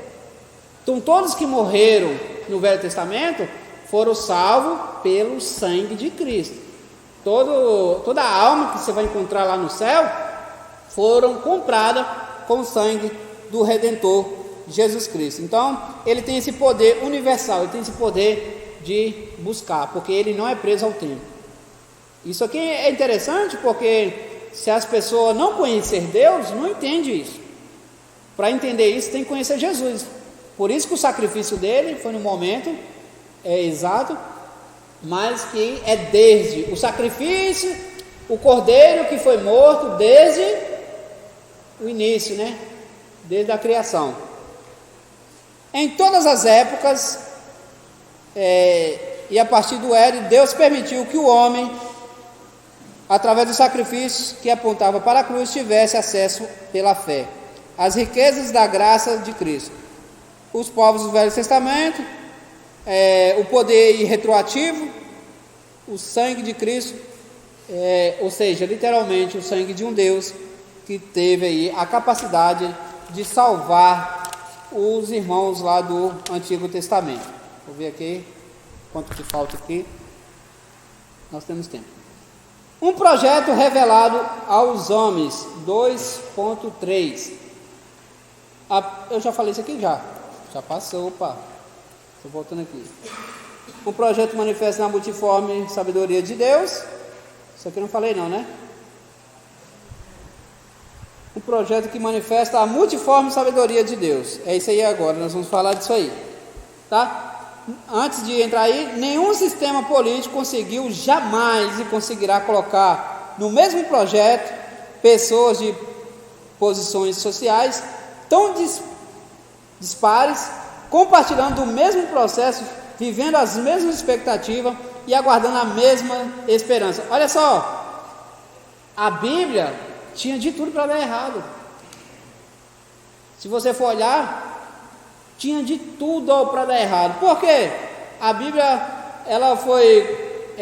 Então todos que morreram no Velho Testamento foram salvos pelo sangue de Cristo. Toda a alma que você vai encontrar lá no céu foram compradas com o sangue do Redentor Jesus Cristo. Então ele tem esse poder universal, ele tem esse poder de buscar, porque ele não é preso ao tempo. Isso aqui é interessante, porque se as pessoas não conhecerem Deus, não entendem isso. Para entender isso, tem que conhecer Jesus. Por isso que o sacrifício dele foi no momento exato mas que é desde o sacrifício, o cordeiro que foi morto desde o início, né? Desde a criação. Em todas as épocas, e a partir do Éden, Deus permitiu que o homem, através dos sacrifícios que apontava para a cruz, tivesse acesso pela fé às riquezas da graça de Cristo. Os povos do Velho Testamento, o poder retroativo, o sangue de Cristo, ou seja, literalmente o sangue de um Deus que teve aí a capacidade de salvar os irmãos lá do Antigo Testamento. Vou ver aqui quanto que falta aqui. Nós temos tempo. Um projeto revelado aos homens, 2.3. Eu já falei isso aqui já passou, opa, estou voltando aqui. Um projeto manifesto na multiforme sabedoria de Deus. Isso aqui eu não falei não, né? Um projeto que manifesta a multiforme sabedoria de Deus. É isso aí agora, nós vamos falar disso aí, tá? Antes de entrar aí, nenhum sistema político conseguiu jamais e conseguirá colocar no mesmo projeto pessoas de posições sociais tão dispares, compartilhando o mesmo processo, vivendo as mesmas expectativas e aguardando a mesma esperança. Olha só, a Bíblia tinha de tudo para dar errado. Se você for olhar, tinha de tudo para dar errado. Por quê? A Bíblia, ela foi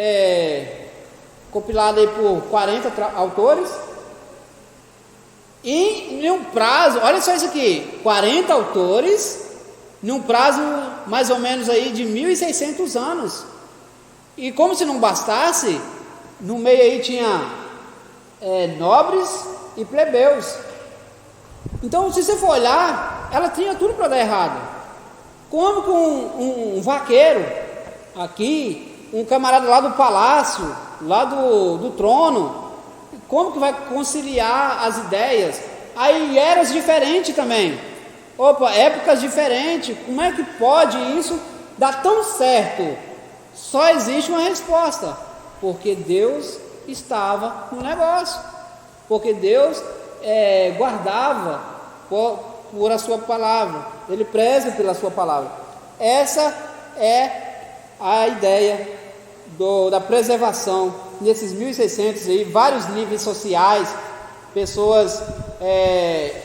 compilada aí por 40 autores, e em um prazo, olha só isso aqui, 40 autores, num prazo mais ou menos aí de 1.600 anos. E como se não bastasse, no meio aí tinha nobres e plebeus. Então, se você for olhar, ela tinha tudo para dar errado. Como que um vaqueiro aqui, um camarada lá do palácio, lá do trono, como que vai conciliar as ideias? Aí eras diferentes também. Épocas diferentes. Como é que pode isso dar tão certo? Só existe uma resposta: porque Deus estava no negócio, porque Deus guardava por a sua palavra, Ele preza pela sua palavra. Essa é a ideia da preservação nesses 1.600 aí, vários níveis sociais, pessoas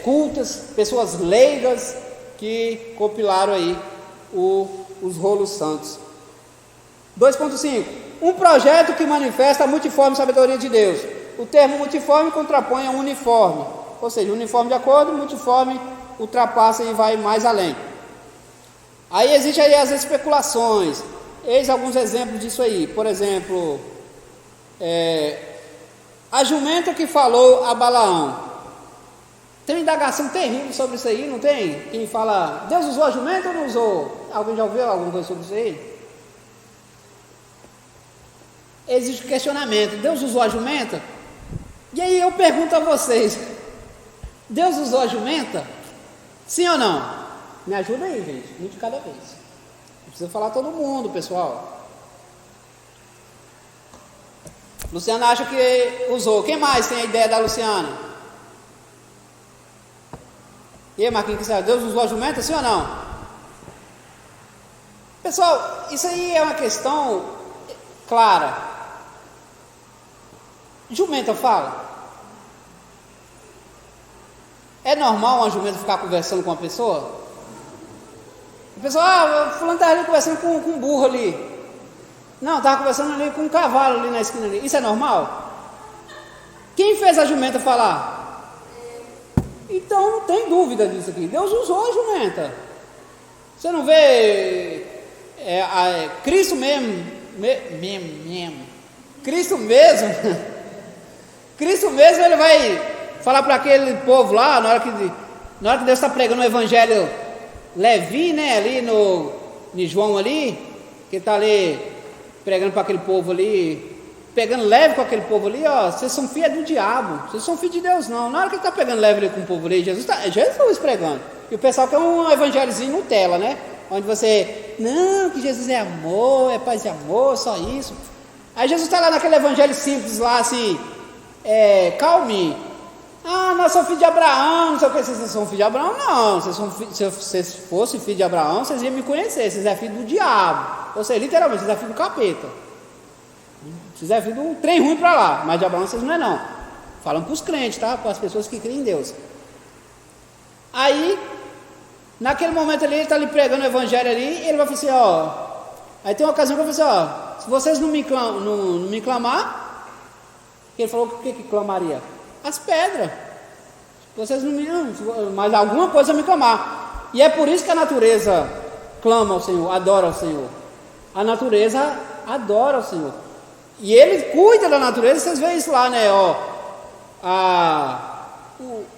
cultas, pessoas leigas que compilaram aí os rolos santos. 2.5. Um projeto que manifesta a multiforme sabedoria de Deus. O termo multiforme contrapõe a uniforme, ou seja, uniforme de acordo, multiforme ultrapassa e vai mais além. Aí existem aí as especulações. Eis alguns exemplos disso aí. Por exemplo, a jumenta que falou a Balaão. Tem uma indagação terrível sobre isso aí, não tem? Quem fala, Deus usou a jumenta ou não usou? Alguém já ouviu alguma coisa sobre isso aí? Existe questionamento, Deus usou a jumenta? E aí eu pergunto a vocês, Deus usou a jumenta? Sim ou não? Me ajuda aí, gente, um de cada vez. Não precisa falar todo mundo, pessoal. Luciana acha que usou. Quem mais tem a ideia da Luciana? E aí, Marquinhos, Deus usou a jumenta, sim ou não? Pessoal, isso aí é uma questão clara. Jumenta fala? É normal uma jumenta ficar conversando com uma pessoa? A pessoa, fulano estava ali conversando com um burro ali. Não, estava conversando ali com um cavalo ali na esquina ali. Isso é normal? Quem fez a jumenta falar? Então não tem dúvida disso aqui. Deus usou a jumenta. Você não vê Cristo mesmo. Cristo mesmo. Cristo mesmo, ele vai falar para aquele povo lá, na hora que Deus está pregando o evangelho Levi, né, ali no João ali, que está ali pregando para aquele povo ali, pegando leve com aquele povo ali, ó, vocês são filhos do diabo, vocês são filhos de Deus não. Na hora que ele está pegando leve ali com o povo ali, Jesus pregando, e o pessoal quer um evangelhozinho Nutella, né, onde você não, que Jesus é amor, é paz e amor, só isso. Aí Jesus está lá naquele evangelho simples lá assim, calme. Ah, nós somos filhos de Abraão, não sei o que, vocês são filhos de Abraão? Não, se vocês fossem filhos de Abraão, vocês iam me conhecer, vocês é filho do diabo. Ou seja, literalmente, vocês é filho do capeta. Vocês é filho de um trem ruim para lá, mas de Abraão vocês não é não. Falam para os crentes, tá? Para as pessoas que creem em Deus. Aí, naquele momento ali, ele está ali pregando o evangelho ali, e ele vai falar assim, ó. Aí tem uma ocasião que ele vai falar assim, ó, se vocês não me clamar, ele falou o que clamaria? As pedras. Vocês não me amam, mas alguma coisa me clamar. E é por isso que a natureza clama ao Senhor, adora ao Senhor. A natureza adora ao Senhor. E ele cuida da natureza, vocês veem isso lá, né? Ó,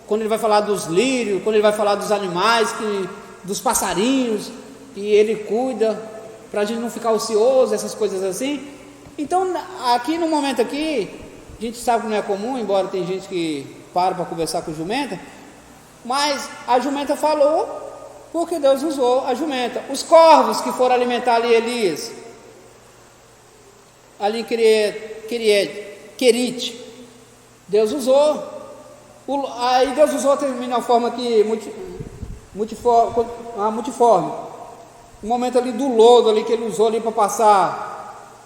quando ele vai falar dos lírios, quando ele vai falar dos animais, dos passarinhos, que ele cuida, para a gente não ficar ocioso, essas coisas assim. Então, aqui no momento aqui, a gente sabe que não é comum, embora tem gente que para conversar com jumenta, mas a jumenta falou porque Deus usou a jumenta. Os corvos que foram alimentar ali Elias, ali em Querite, Deus usou. Aí Deus usou também na forma aqui multiforme. O momento ali do lodo ali que ele usou ali para passar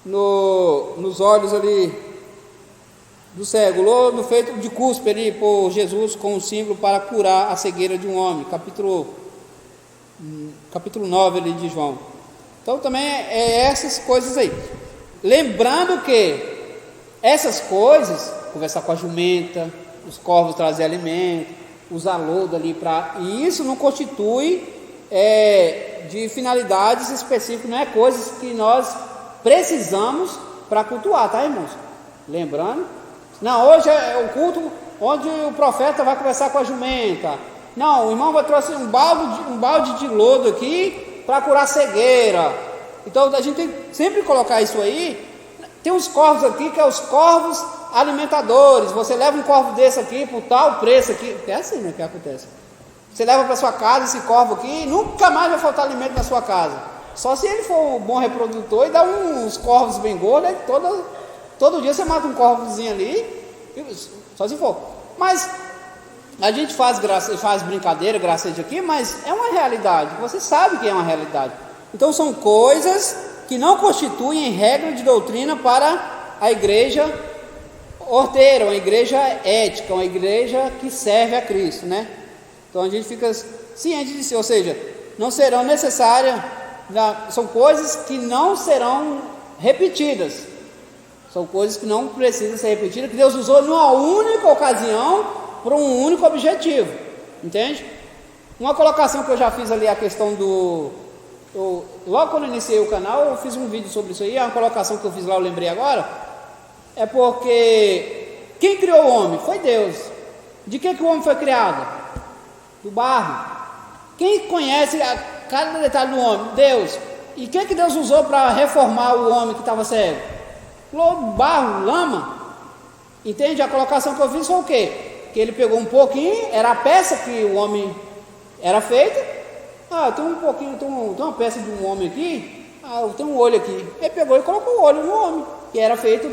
nos olhos ali do cego, lodo feito de cuspe ali por Jesus com o símbolo para curar a cegueira de um homem, capítulo 9 ali de João. Então também é essas coisas aí, lembrando que essas coisas, conversar com a jumenta, os corvos trazer alimento, usar lodo ali e isso não constitui de finalidades específicas, não é coisas que nós precisamos para cultuar, tá, irmãos? Lembrando, não, hoje é o culto onde o profeta vai conversar com a jumenta. Não, o irmão vai trazer um balde de lodo aqui para curar cegueira. Então a gente tem que sempre colocar isso aí. Tem uns corvos aqui que é os corvos alimentadores. Você leva um corvo desse aqui por tal preço aqui. É assim, né, que acontece. Você leva para sua casa esse corvo aqui e nunca mais vai faltar alimento na sua casa. Só se ele for um bom reprodutor e dá uns corvos bem gordos, né? Todo dia você mata um corvozinho ali, só se for. Mas a gente faz brincadeira, gracejo aqui, mas é uma realidade. Você sabe que é uma realidade. Então são coisas que não constituem regra de doutrina para a igreja ordeira, uma igreja ética, uma igreja que serve a Cristo, né? Então a gente fica ciente disso, ou seja, não serão necessárias, são coisas que não serão repetidas. São coisas que não precisam ser repetidas, que Deus usou numa única ocasião, por um único objetivo, entende? Uma colocação que eu já fiz ali, a questão logo quando eu iniciei o canal, eu fiz um vídeo sobre isso aí, uma colocação que eu fiz lá, eu lembrei agora, é porque quem criou o homem? Foi Deus. De que o homem foi criado? Do barro. Quem conhece cada detalhe do homem? Deus. E quem que Deus usou para reformar o homem que estava cego? Barro, lama. Entende? A colocação que eu fiz foi o quê? Que ele pegou um pouquinho, era a peça que o homem era feita. Eu tenho um pouquinho, tem uma peça de um homem aqui. Eu tenho um olho aqui. Ele pegou e colocou o olho no homem, que era feito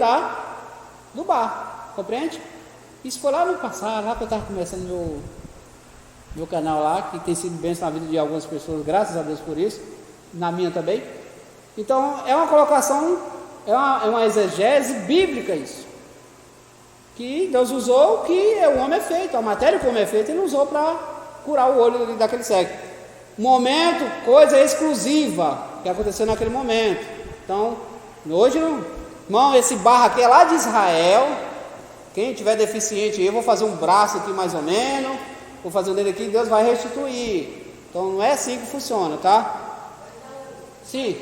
do barro. Compreende? Isso foi lá no passado, lá que eu estava começando meu canal lá, que tem sido bênção na vida de algumas pessoas, graças a Deus por isso, na minha também. Então é uma colocação, é uma exegese bíblica isso, que Deus usou o que o homem é feito, a matéria que o homem é feito, ele usou para curar o olho daquele cego. Momento, coisa exclusiva que aconteceu naquele momento. Então hoje, irmão, esse barro aqui é lá de Israel. Quem tiver deficiente aí, eu vou fazer um braço aqui mais ou menos, vou fazer um dedo aqui e Deus vai restituir. Então não é assim que funciona, tá? Sim.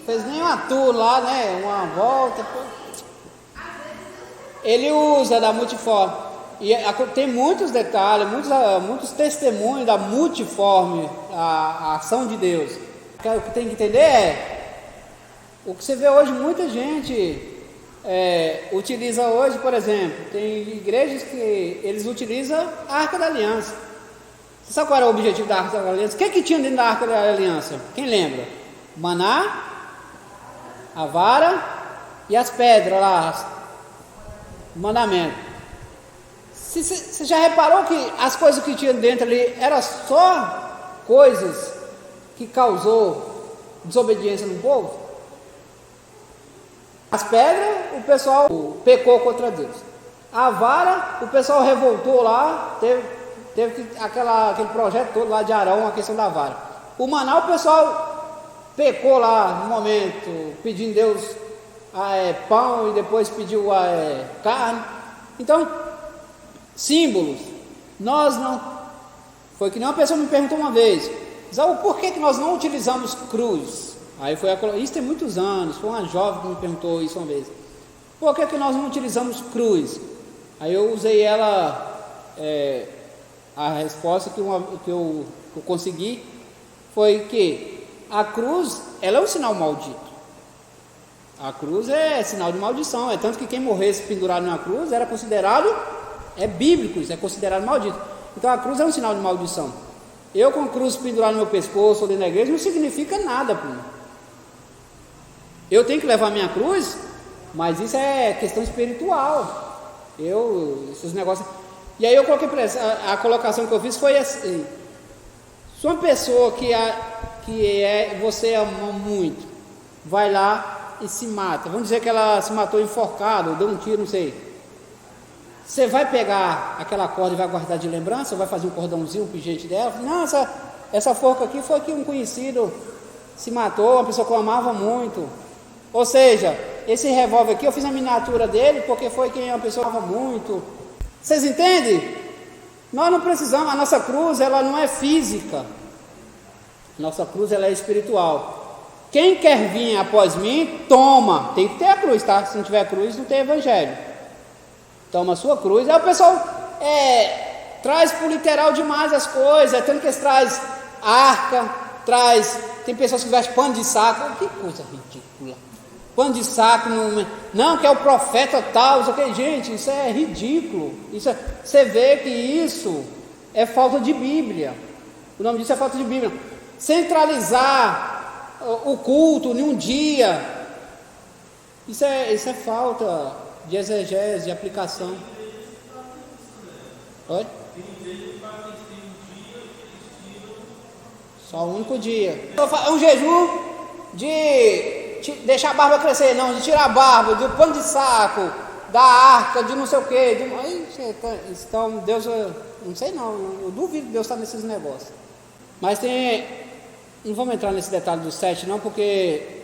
fez nem uma tour lá, né? Uma volta. Ele usa da multiforme. E tem muitos detalhes, muitos testemunhos da multiforme, a ação de Deus. O que tem que entender o que você vê hoje, muita gente utiliza hoje, por exemplo, tem igrejas que eles utilizam a Arca da Aliança. Você sabe qual era o objetivo da Arca da Aliança? O que tinha dentro da Arca da Aliança? Quem lembra? Maná, a vara e as pedras lá, o mandamento. Você já reparou que as coisas que tinha dentro ali eram só coisas que causou desobediência no povo? As pedras, o pessoal pecou contra Deus. A vara, o pessoal revoltou lá, teve aquele projeto todo lá de Arão, a questão da vara. O maná, o pessoal pecou lá no momento, pedindo Deus pão e depois pediu carne. Então, símbolos, nós não. Foi que nem uma pessoa me perguntou uma vez: por que nós não utilizamos cruz? Aí isso tem muitos anos, foi uma jovem que me perguntou isso uma vez. Por que nós não utilizamos cruz? Aí eu usei a resposta que eu consegui foi que a cruz, ela é um sinal maldito. A cruz é sinal de maldição, é tanto que quem morresse pendurado na cruz era considerado, bíblico, isso é considerado maldito. Então a cruz é um sinal de maldição. Eu com a cruz pendurada no meu pescoço ou dentro da igreja não significa nada para mim. Eu tenho que levar minha cruz, mas isso é questão espiritual. Esses negócios. E aí eu coloquei para a colocação que eu fiz foi assim: se uma pessoa você ama muito, vai lá e se mata, vamos dizer que ela se matou enforcada, ou deu um tiro, não sei. Você vai pegar aquela corda e vai guardar de lembrança, ou vai fazer um cordãozinho pro gente dela? Não, essa forca aqui foi que um conhecido se matou, uma pessoa que eu amava muito. Ou seja, esse revólver aqui eu fiz a miniatura dele porque foi quem uma pessoa amava muito. Vocês entendem? Nós não precisamos, a nossa cruz ela não é física. Nossa cruz ela é espiritual. Quem quer vir após mim, toma. Tem que ter a cruz, tá? Se não tiver cruz, não tem evangelho. Toma a sua cruz. Aí o pessoal traz por literal demais as coisas. Tanto que eles trazem arca, tem pessoas que vestem pano de saco. Que coisa ridícula. Pano de saco, não, que é o profeta tal, isso aqui. Gente, isso é ridículo. Você vê que isso é falta de Bíblia. O nome disso é falta de Bíblia. Centralizar o culto em um dia, isso é falta de exegese, de aplicação. Oi? Só um único dia. É um jejum de deixar a barba crescer, não, de tirar a barba, do pano de saco, da arca, de não sei o que. Então, Deus, eu não sei não, eu duvido que Deus está nesses negócios. Mas não vamos entrar nesse detalhe do 7 não, porque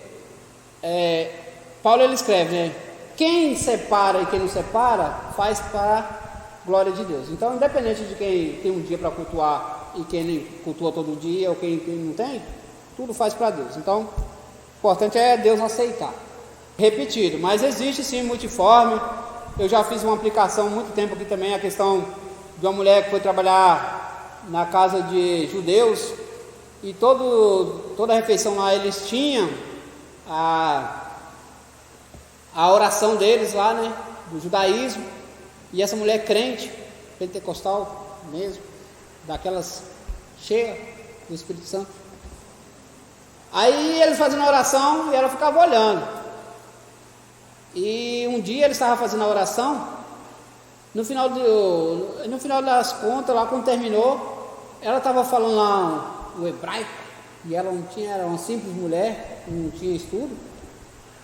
Paulo ele escreve, né? Quem separa e quem não separa, faz para a glória de Deus. Então, independente de quem tem um dia para cultuar e quem cultua todo dia ou quem não tem, tudo faz para Deus. Então, o importante é Deus aceitar. Repetido, mas existe sim multiforme. Eu já fiz uma aplicação há muito tempo aqui também, a questão de uma mulher que foi trabalhar na casa de judeus e toda a refeição lá eles tinham a oração deles lá, né, do judaísmo, e essa mulher crente, pentecostal mesmo, daquelas cheia do Espírito Santo. Aí eles faziam a oração e ela ficava olhando. E um dia ele estava fazendo a oração, no final das contas, lá quando terminou, ela estava falando lá o hebraico, e ela não tinha, era uma simples mulher, não tinha estudo,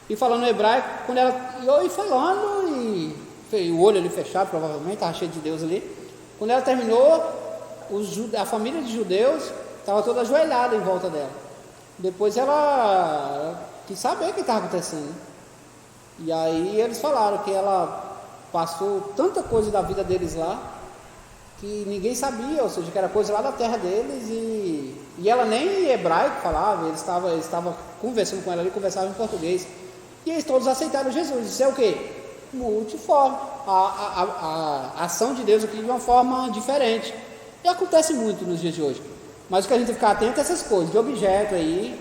e falando hebraico, quando ela ia falando, e o olho ali fechado, provavelmente, estava cheio de Deus ali. Quando ela terminou, a família de judeus estava toda ajoelhada em volta dela. Depois ela quis saber o que estava acontecendo. E aí eles falaram que ela passou tanta coisa da vida deles lá, que ninguém sabia, ou seja, que era coisa lá da terra deles, e ela nem hebraico falava, ele estava conversando com ela ali, conversava em português, e eles todos aceitaram Jesus. Isso é o quê? Multiforme, a ação de Deus aqui de uma forma diferente, e acontece muito nos dias de hoje, mas o que a gente tem que ficar atento a essas coisas, de objeto aí,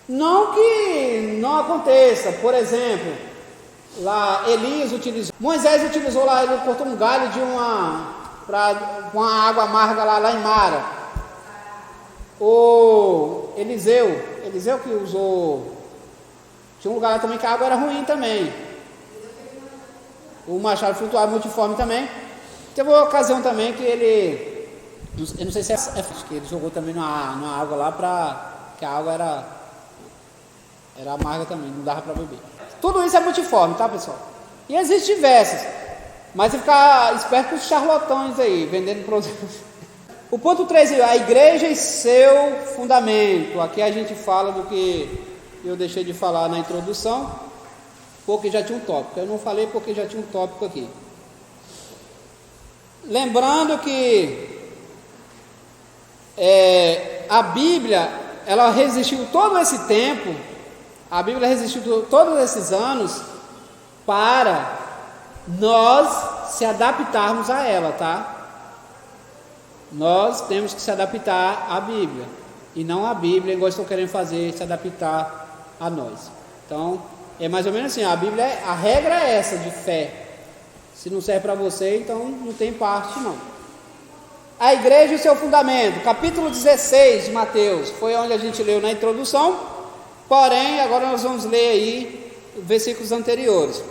não que não aconteça. Por exemplo, lá Moisés utilizou lá, ele cortou um galho de uma água amarga lá em Mara. O Eliseu que usou, tinha um lugar lá também que a água era ruim também. O machado flutuado multiforme também. Teve uma ocasião também que eu não sei se acho que ele jogou também numa água lá, que a água era amarga também, não dava para beber. Tudo isso é multiforme, tá, pessoal? E existem diversas, mas você ficar esperto com os charlatões aí, vendendo produtos. O ponto 3, a igreja e seu fundamento. Aqui a gente fala do que eu deixei de falar na introdução, porque já tinha um tópico. Eu não falei porque já tinha um tópico aqui. Lembrando que a Bíblia, ela resistiu todo esse tempo, a Bíblia resistiu todos esses anos para nós se adaptarmos a ela, tá? Nós temos que se adaptar à Bíblia, e não a Bíblia, igual estão querendo fazer, se adaptar a nós. Então, é mais ou menos assim, a Bíblia, a regra é essa de fé. Se não serve para você, então não tem parte não. A igreja e seu fundamento, capítulo 16 de Mateus, foi onde a gente leu na introdução, porém, agora nós vamos ler aí versículos anteriores.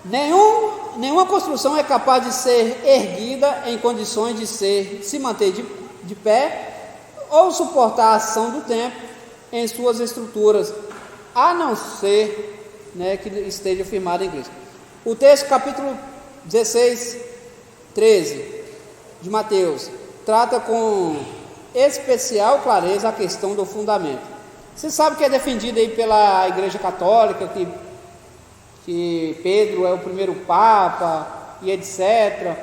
Nenhuma construção é capaz de ser erguida em condições de se manter de pé ou suportar a ação do tempo em suas estruturas, a não ser, que esteja firmada em Cristo. O texto, capítulo 16, 13 de Mateus, trata com especial clareza a questão do fundamento. Você sabe que é defendido aí pela Igreja Católica, que Pedro é o primeiro Papa e etc.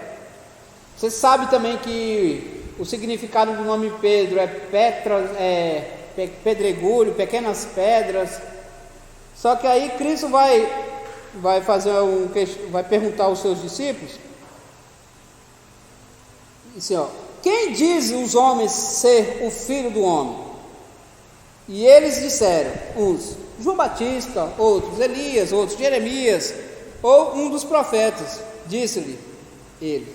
Você sabe também que o significado do nome Pedro é pedregulho, pequenas pedras. Só que aí Cristo vai perguntar aos seus discípulos, assim, quem diz os homens ser o filho do homem? E eles disseram, uns, João Batista, outros, Elias, outros, Jeremias, ou um dos profetas. Disse-lhe ele,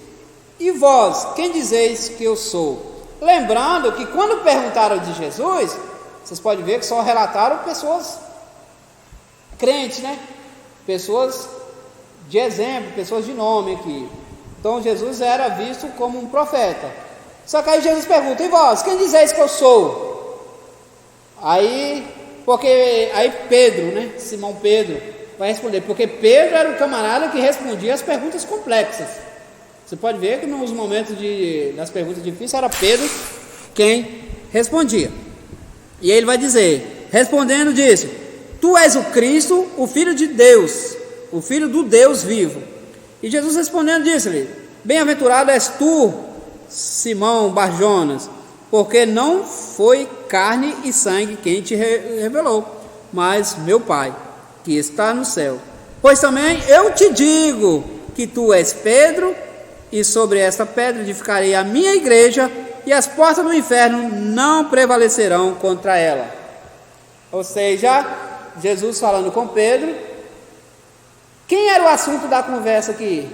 e vós, quem dizeis que eu sou? Lembrando que quando perguntaram de Jesus, vocês podem ver que só relataram pessoas crentes, pessoas de exemplo, pessoas de nome aqui. Então Jesus era visto como um profeta. Só que aí Jesus pergunta, e vós, quem dizeis que eu sou? Aí Pedro, Simão Pedro, vai responder, porque Pedro era o camarada que respondia as perguntas complexas. Você pode ver que nos momentos das perguntas difíceis era Pedro quem respondia. E ele vai dizer, respondendo disse, tu és o Cristo, o Filho de Deus, o Filho do Deus vivo. E Jesus respondendo disse-lhe, bem-aventurado és tu, Simão Barjonas, porque não foi carne e sangue quem te revelou, mas meu Pai, que está no céu. Pois também eu te digo que tu és Pedro, e sobre esta pedra edificarei a minha igreja, e as portas do inferno não prevalecerão contra ela. Ou seja, Jesus falando com Pedro. Quem era o assunto da conversa aqui?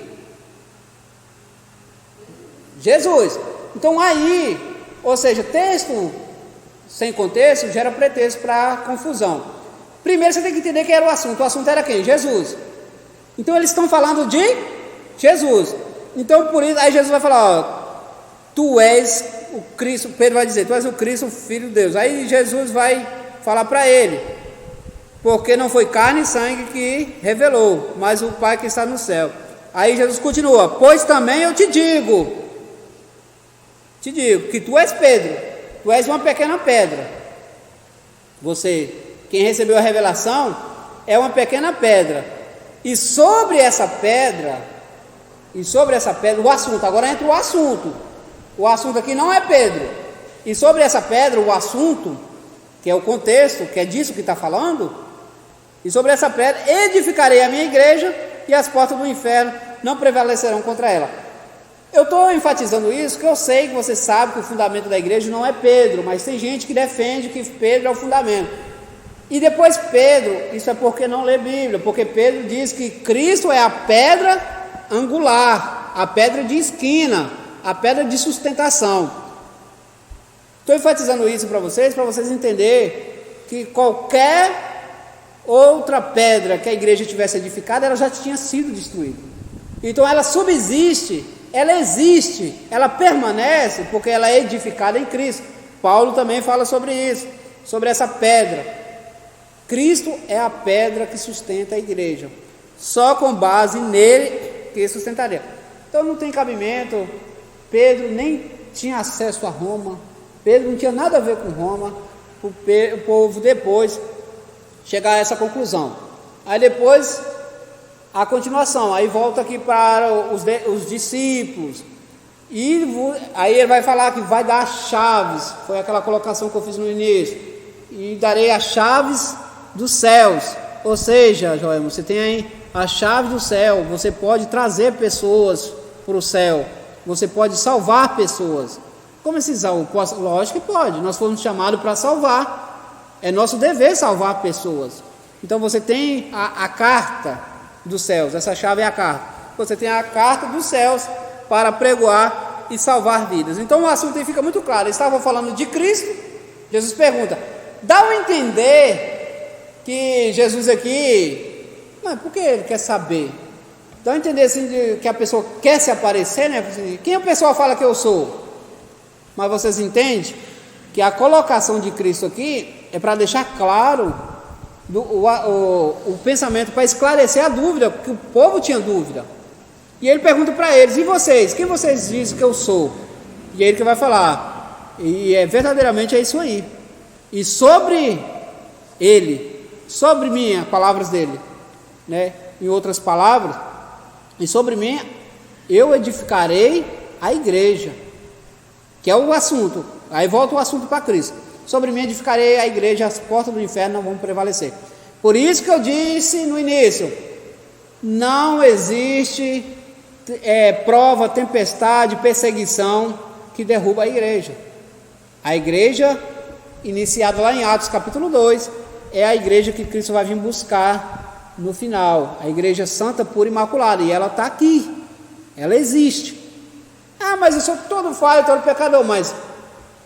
Jesus. Então aí, ou seja, texto sem contexto gera pretexto para confusão. Primeiro você tem que entender quem era o assunto. O assunto era quem? Jesus. Então eles estão falando de Jesus. Então por isso, aí Jesus vai falar, tu és o Cristo. Pedro vai dizer, tu és o Cristo, o Filho de Deus. Aí Jesus vai falar para ele, porque não foi carne e sangue que revelou, mas o Pai que está no céu. Aí Jesus continua, pois também eu te digo que tu és Pedro, tu és uma pequena pedra. Você, quem recebeu a revelação, é uma pequena pedra, e sobre essa pedra E sobre essa pedra, o assunto, agora entra o assunto. O assunto aqui não é Pedro. E sobre essa pedra, o assunto, que é o contexto, que é disso que está falando. E sobre essa pedra edificarei a minha igreja, e as portas do inferno não prevalecerão contra ela. Eu estou enfatizando isso, porque eu sei que você sabe que o fundamento da igreja não é Pedro, mas tem gente que defende que Pedro é o fundamento. E depois Pedro, isso é porque não lê Bíblia, porque Pedro diz que Cristo é a pedra angular, a pedra de esquina, a pedra de sustentação. Estou enfatizando isso para vocês entenderem que qualquer outra pedra que a igreja tivesse edificado, ela já tinha sido destruída. Então ela subsiste, ela existe, ela permanece, porque ela é edificada em Cristo. Paulo também fala sobre isso, sobre essa pedra. Cristo é a pedra que sustenta a igreja, só com base nele que sustentaria. Então não tem cabimento. Pedro nem tinha acesso a Roma, Pedro não tinha nada a ver com Roma, o povo depois chegar a essa conclusão. Aí depois a continuação, aí volta aqui para os discípulos, e aí ele vai falar que vai dar as chaves, foi aquela colocação que eu fiz no início, e darei as chaves dos céus. Ou seja, Joel, você tem aí a chave do céu, você pode trazer pessoas para o céu, você pode salvar pessoas. Como assim salvar? Lógico que pode, nós fomos chamados para salvar, é nosso dever salvar pessoas. Então você tem a carta dos céus, essa chave é a carta, você tem a carta dos céus para pregoar e salvar vidas. Então o assunto aí fica muito claro, eles estavam falando de Cristo. Jesus pergunta, dá a entender que Jesus aqui, mas por que ele quer saber? Dá a entender assim, que a pessoa quer se aparecer, né? Quem a pessoa fala que eu sou? Mas vocês entendem que a colocação de Cristo aqui é para deixar claro o pensamento, para esclarecer a dúvida, porque o povo tinha dúvida. E ele pergunta para eles, e vocês? Quem vocês dizem que eu sou? E é ele que vai falar, e verdadeiramente é isso aí. E sobre ele, sobre mim, palavras dele, né? Em outras palavras, e sobre mim eu edificarei a igreja, que é o assunto. Aí volta o assunto para Cristo. Sobre mim edificarei a igreja, as portas do inferno não vão prevalecer. Por isso que eu disse no início, não existe prova, tempestade, perseguição que derruba a igreja. A igreja iniciada lá em Atos capítulo 2 é a igreja que Cristo vai vir buscar no final, a igreja santa, pura e imaculada, e ela está aqui, ela existe. Ah, mas eu sou todo falho, todo pecador. Mas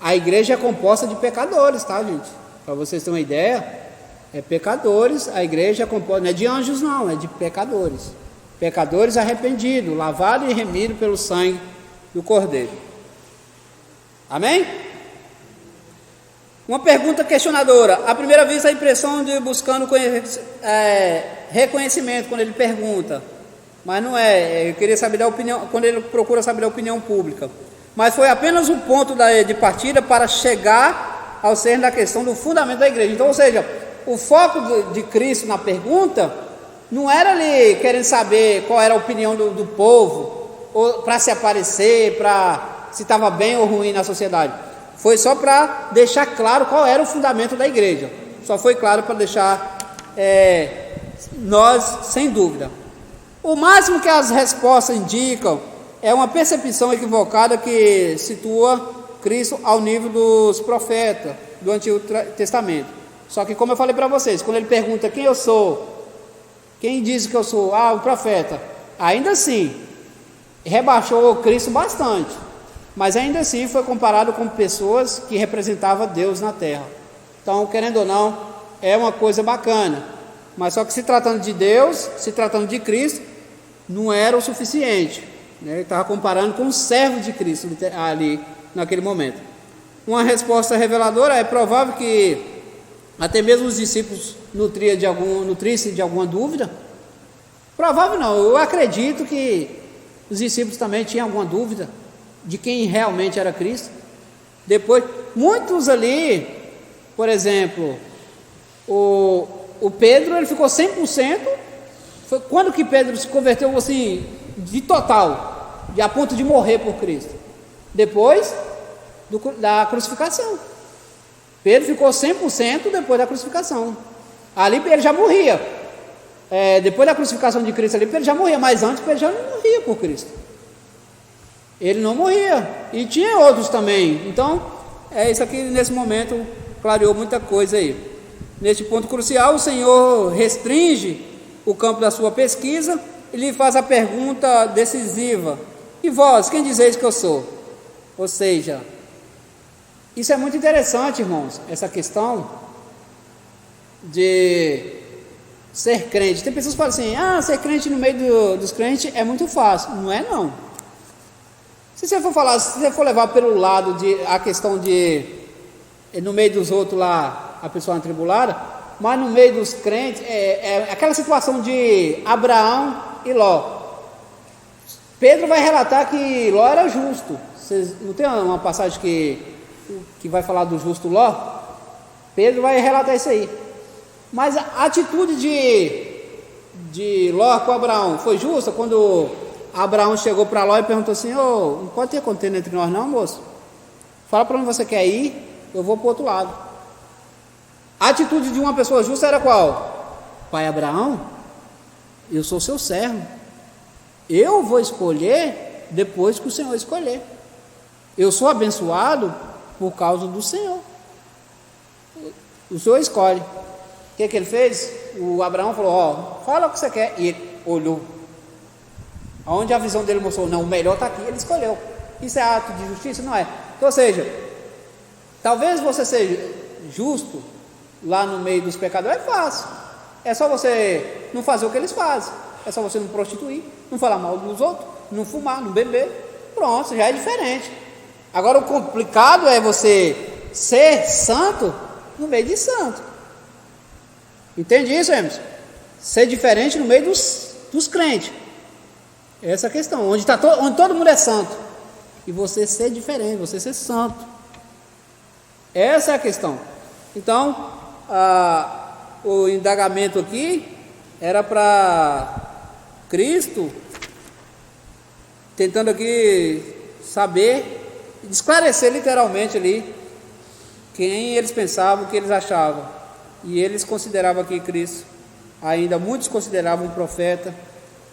a igreja é composta de pecadores, tá, gente? Para vocês terem uma ideia, é pecadores, a igreja é composta, não é de anjos não, é de pecadores. Pecadores arrependidos, lavados e remidos pelo sangue do Cordeiro. Amém? Uma pergunta questionadora. À primeira vista, a impressão de buscando reconhecimento quando ele pergunta. Mas não é, eu queria saber da opinião, quando ele procura saber da opinião pública. Mas foi apenas um ponto de partida para chegar ao cerne da questão do fundamento da igreja. Então, ou seja, o foco de Cristo na pergunta não era ali querendo saber qual era a opinião do povo, ou para se aparecer, para se estava bem ou ruim na sociedade. Foi só para deixar claro qual era o fundamento da igreja. Só foi claro para deixar nós sem dúvida. O máximo que as respostas indicam é uma percepção equivocada que situa Cristo ao nível dos profetas do Antigo Testamento. Só que, como eu falei para vocês, quando ele pergunta quem eu sou, quem diz que eu sou? Ah, o profeta. Ainda assim, rebaixou Cristo bastante, mas ainda assim foi comparado com pessoas que representavam Deus na terra. Então, querendo ou não, é uma coisa bacana, mas só que se tratando de Deus, se tratando de Cristo, não era o suficiente, né? Ele estava comparando com o servo de Cristo ali naquele momento. Uma resposta reveladora: é provável que até mesmo os discípulos nutrissem de alguma dúvida. Provável não, eu acredito que os discípulos também tinham alguma dúvida de quem realmente era Cristo. Depois, muitos ali, por exemplo, o Pedro, ele ficou 100%. Foi quando que Pedro se converteu assim, de total, de a ponto de morrer por Cristo, depois da crucificação. Pedro ficou 100% depois da crucificação. Ali ele já morria. Depois da crucificação de Cristo ali, Pedro já morria, mas antes Pedro já não morria por Cristo. Ele não morria. E tinha outros também. Então, isso aqui nesse momento clareou muita coisa aí. Neste ponto crucial, o Senhor restringe o campo da sua pesquisa e lhe faz a pergunta decisiva: e vós, quem dizeis que eu sou? Ou seja, isso é muito interessante, irmãos, essa questão de ser crente. Tem pessoas que falam assim: ser crente no meio dos crentes é muito fácil. Não é, não. Se você for levar pelo lado de a questão de no meio dos outros lá a pessoa atribulada, mas no meio dos crentes aquela situação de Abraão e Ló. Pedro vai relatar que Ló era justo. Vocês, não tem uma passagem que vai falar do justo Ló? Pedro vai relatar isso aí. Mas a atitude de Ló com Abraão foi justa? Quando Abraão chegou para Ló e perguntou assim: não pode ter contenda entre nós não, moço? Fala para onde você quer ir, eu vou para o outro lado. A atitude de uma pessoa justa era qual? Pai Abraão, eu sou seu servo, eu vou escolher depois que o Senhor escolher. Eu sou abençoado por causa do Senhor. O Senhor escolhe. O que ele fez? O Abraão falou: fala o que você quer. E ele olhou. Aonde a visão dele mostrou: não, o melhor está aqui. Ele escolheu. Isso é ato de justiça? Não é. Então, ou seja, talvez você seja justo lá no meio dos pecadores, é fácil. É só você não fazer o que eles fazem. É só você não prostituir, não falar mal dos outros, não fumar, não beber. Pronto, já é diferente. Agora o complicado é você ser santo no meio de santo. Entende isso, Emerson? Ser diferente no meio dos crentes. Essa é a questão, onde todo mundo é santo. E você ser diferente, você ser santo. Essa é a questão. Então, o indagamento aqui era para Cristo, tentando aqui saber, esclarecer literalmente ali quem eles pensavam, o que eles achavam. E eles consideravam aqui Cristo, ainda muitos consideravam um profeta.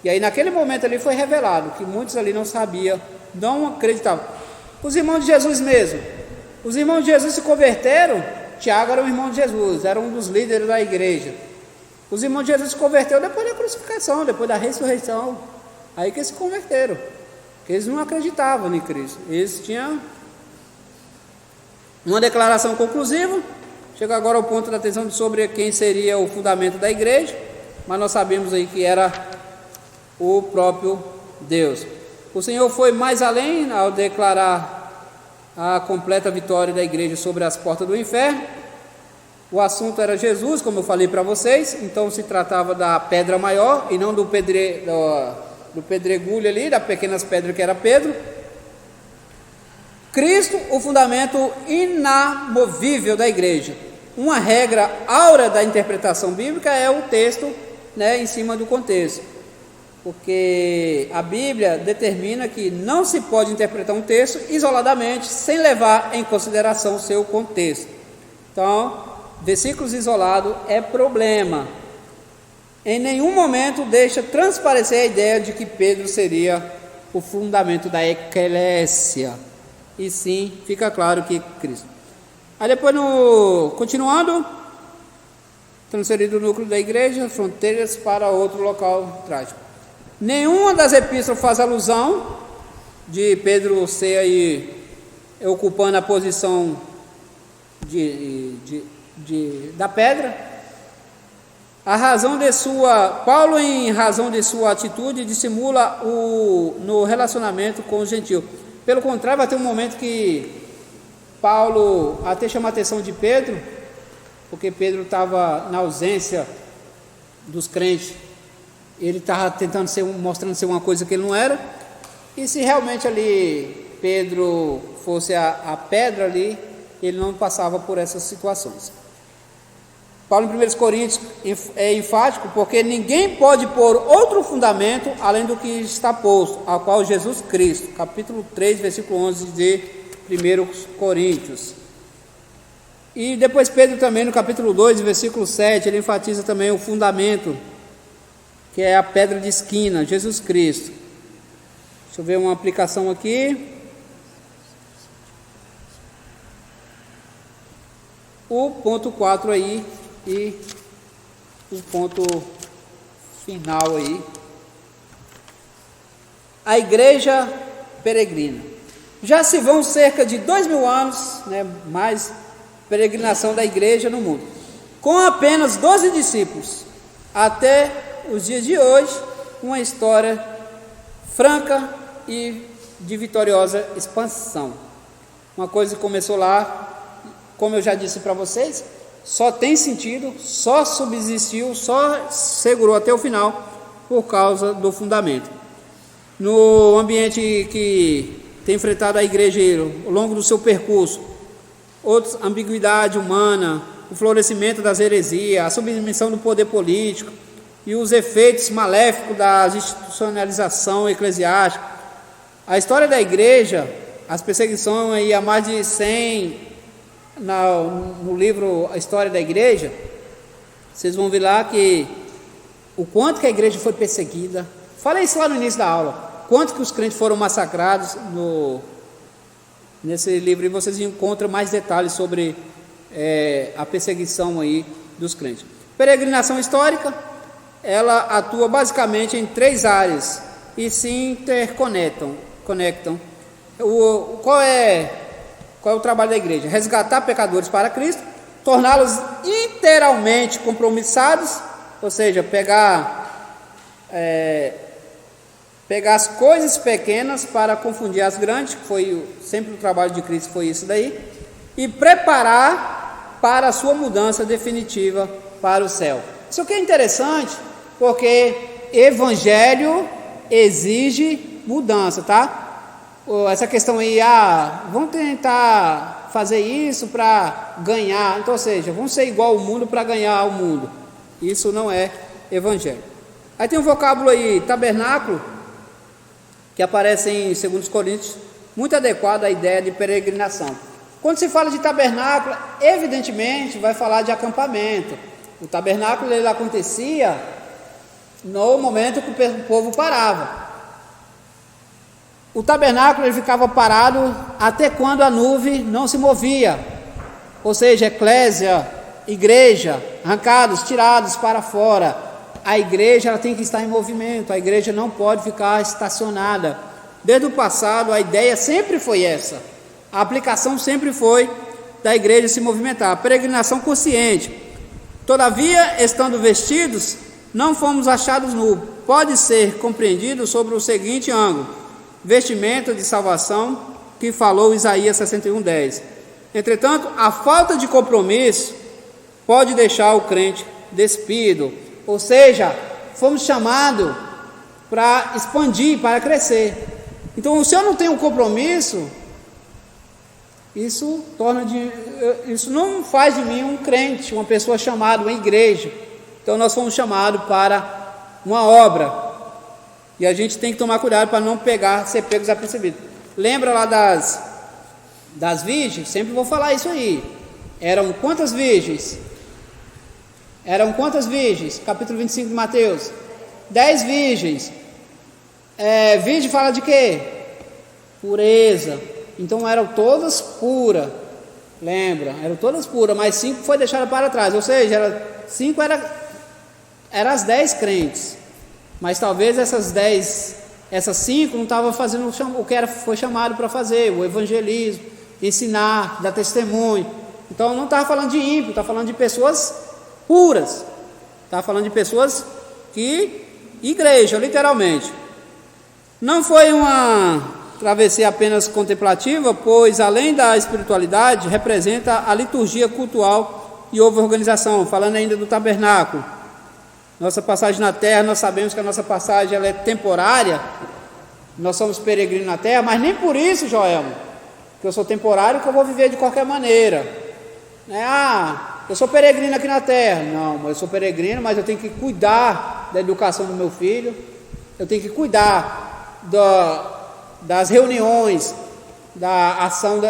E aí naquele momento ali foi revelado que muitos ali não sabiam, não acreditavam. Os irmãos de Jesus mesmo, os irmãos de Jesus se converteram. Tiago era um irmão de Jesus, era um dos líderes da igreja. Os irmãos de Jesus se converteram depois da crucificação, depois da ressurreição. Aí que eles se converteram, porque eles não acreditavam em Cristo. Eles tinham uma declaração conclusiva. Chega agora ao ponto da atenção sobre quem seria o fundamento da igreja, mas nós sabemos aí que era o próprio Deus. O Senhor foi mais além ao declarar a completa vitória da igreja sobre as portas do inferno. O assunto era Jesus, como eu falei para vocês. Então se tratava da pedra maior e não do pedregulho ali, das pequenas pedras que era Pedro. Cristo, o fundamento inamovível da igreja. Uma regra áurea da interpretação bíblica é o texto, em cima do contexto, porque a Bíblia determina que não se pode interpretar um texto isoladamente sem levar em consideração o seu contexto. Então, versículos isolados é problema. Em nenhum momento deixa transparecer a ideia de que Pedro seria o fundamento da eclésia, e sim, fica claro que Cristo. Aí depois, continuando, transferido o núcleo da igreja, fronteiras para outro local trágico. Nenhuma das epístolas faz alusão de Pedro ser aí ocupando a posição da pedra. Paulo, em razão de sua atitude, dissimula no relacionamento com os gentios. Pelo contrário, vai ter um momento que Paulo até chama a atenção de Pedro, porque Pedro estava na ausência dos crentes. Ele estava tentando mostrando ser uma coisa que ele não era. E se realmente ali Pedro fosse a pedra ali, ele não passava por essas situações. Paulo em 1 Coríntios é enfático, porque ninguém pode pôr outro fundamento além do que está posto, ao qual Jesus Cristo, capítulo 3, versículo 11 de 1 Coríntios. E depois Pedro também no capítulo 2, versículo 7, ele enfatiza também o fundamento, que é a pedra de esquina, Jesus Cristo. Deixa eu ver uma aplicação aqui. O ponto 4 aí e o ponto final aí. A igreja peregrina. Já se vão cerca de 2000 anos, né, mais peregrinação da igreja no mundo, com apenas 12 discípulos, até os dias de hoje, uma história franca e de vitoriosa expansão. Uma coisa que começou lá, como eu já disse para vocês, só tem sentido, só subsistiu, só segurou até o final por causa do fundamento. No ambiente que tem enfrentado a igreja ao longo do seu percurso, outras ambiguidade humana, o florescimento das heresias, a submissão do poder político e os efeitos maléficos da institucionalização eclesiástica. A história da igreja, as perseguições aí há mais de 100 no livro A História da Igreja, vocês vão ver lá que o quanto que a igreja foi perseguida. Falei isso lá no início da aula, quanto que os crentes foram massacrados nesse livro, e vocês encontram mais detalhes sobre a perseguição aí dos crentes. Peregrinação histórica, ela atua basicamente em 3 áreas e se interconectam. Qual é o trabalho da igreja? Resgatar pecadores para Cristo, torná-los inteiramente compromissados, ou seja, pegar as coisas pequenas para confundir as grandes, que foi sempre o trabalho de Cristo, foi isso daí, e preparar para a sua mudança definitiva para o céu. Isso aqui é interessante, porque evangelho exige mudança, tá? Essa questão aí, vamos tentar fazer isso para ganhar, então, ou seja, vamos ser igual ao mundo para ganhar o mundo. Isso não é evangelho. Aí tem um vocábulo aí, tabernáculo, que aparece em 2 Coríntios, muito adequado à ideia de peregrinação. Quando se fala de tabernáculo, evidentemente vai falar de acampamento. O tabernáculo ele acontecia no momento que o povo parava. O tabernáculo ele ficava parado até quando a nuvem não se movia, ou seja, eclésia, igreja, arrancados, tirados para fora. A igreja ela tem que estar em movimento, a igreja não pode ficar estacionada. Desde o passado a ideia sempre foi essa, a aplicação sempre foi da igreja se movimentar. A peregrinação consciente. Todavia, estando vestidos, não fomos achados nus. Pode ser compreendido sobre o seguinte ângulo: vestimenta de salvação, que falou Isaías 61:10. Entretanto, a falta de compromisso pode deixar o crente despido, ou seja, fomos chamados para expandir, para crescer. Então, se eu não tenho um compromisso, isso não faz de mim um crente, uma pessoa chamada, uma igreja. Então, nós fomos chamados para uma obra. E a gente tem que tomar cuidado para não ser pego desapercebido. Lembra lá das virgens? Sempre vou falar isso aí. Eram quantas virgens? Capítulo 25 de Mateus. 10 virgens. Virgem fala de quê? Pureza. Então eram todas puras. Lembra? Eram todas puras, mas 5 foi deixada para trás. Ou seja, 5 eram as 10 crentes. Mas talvez essas 5 não estavam fazendo o que foi chamado para fazer, o evangelismo, ensinar, dar testemunho. Então não estava falando de ímpio, estava falando de pessoas puras, estava falando de pessoas igreja, literalmente. Não foi uma travessia apenas contemplativa, pois além da espiritualidade, representa a liturgia cultural e houve organização. Falando ainda do tabernáculo, nossa passagem na terra, nós sabemos que a nossa passagem ela é temporária, nós somos peregrinos na terra, mas nem por isso, Joelma, que eu sou temporário, que eu vou viver de qualquer maneira. eu sou peregrino aqui na terra. Não, mas eu sou peregrino, mas eu tenho que cuidar da educação do meu filho, eu tenho que cuidar das reuniões, da ação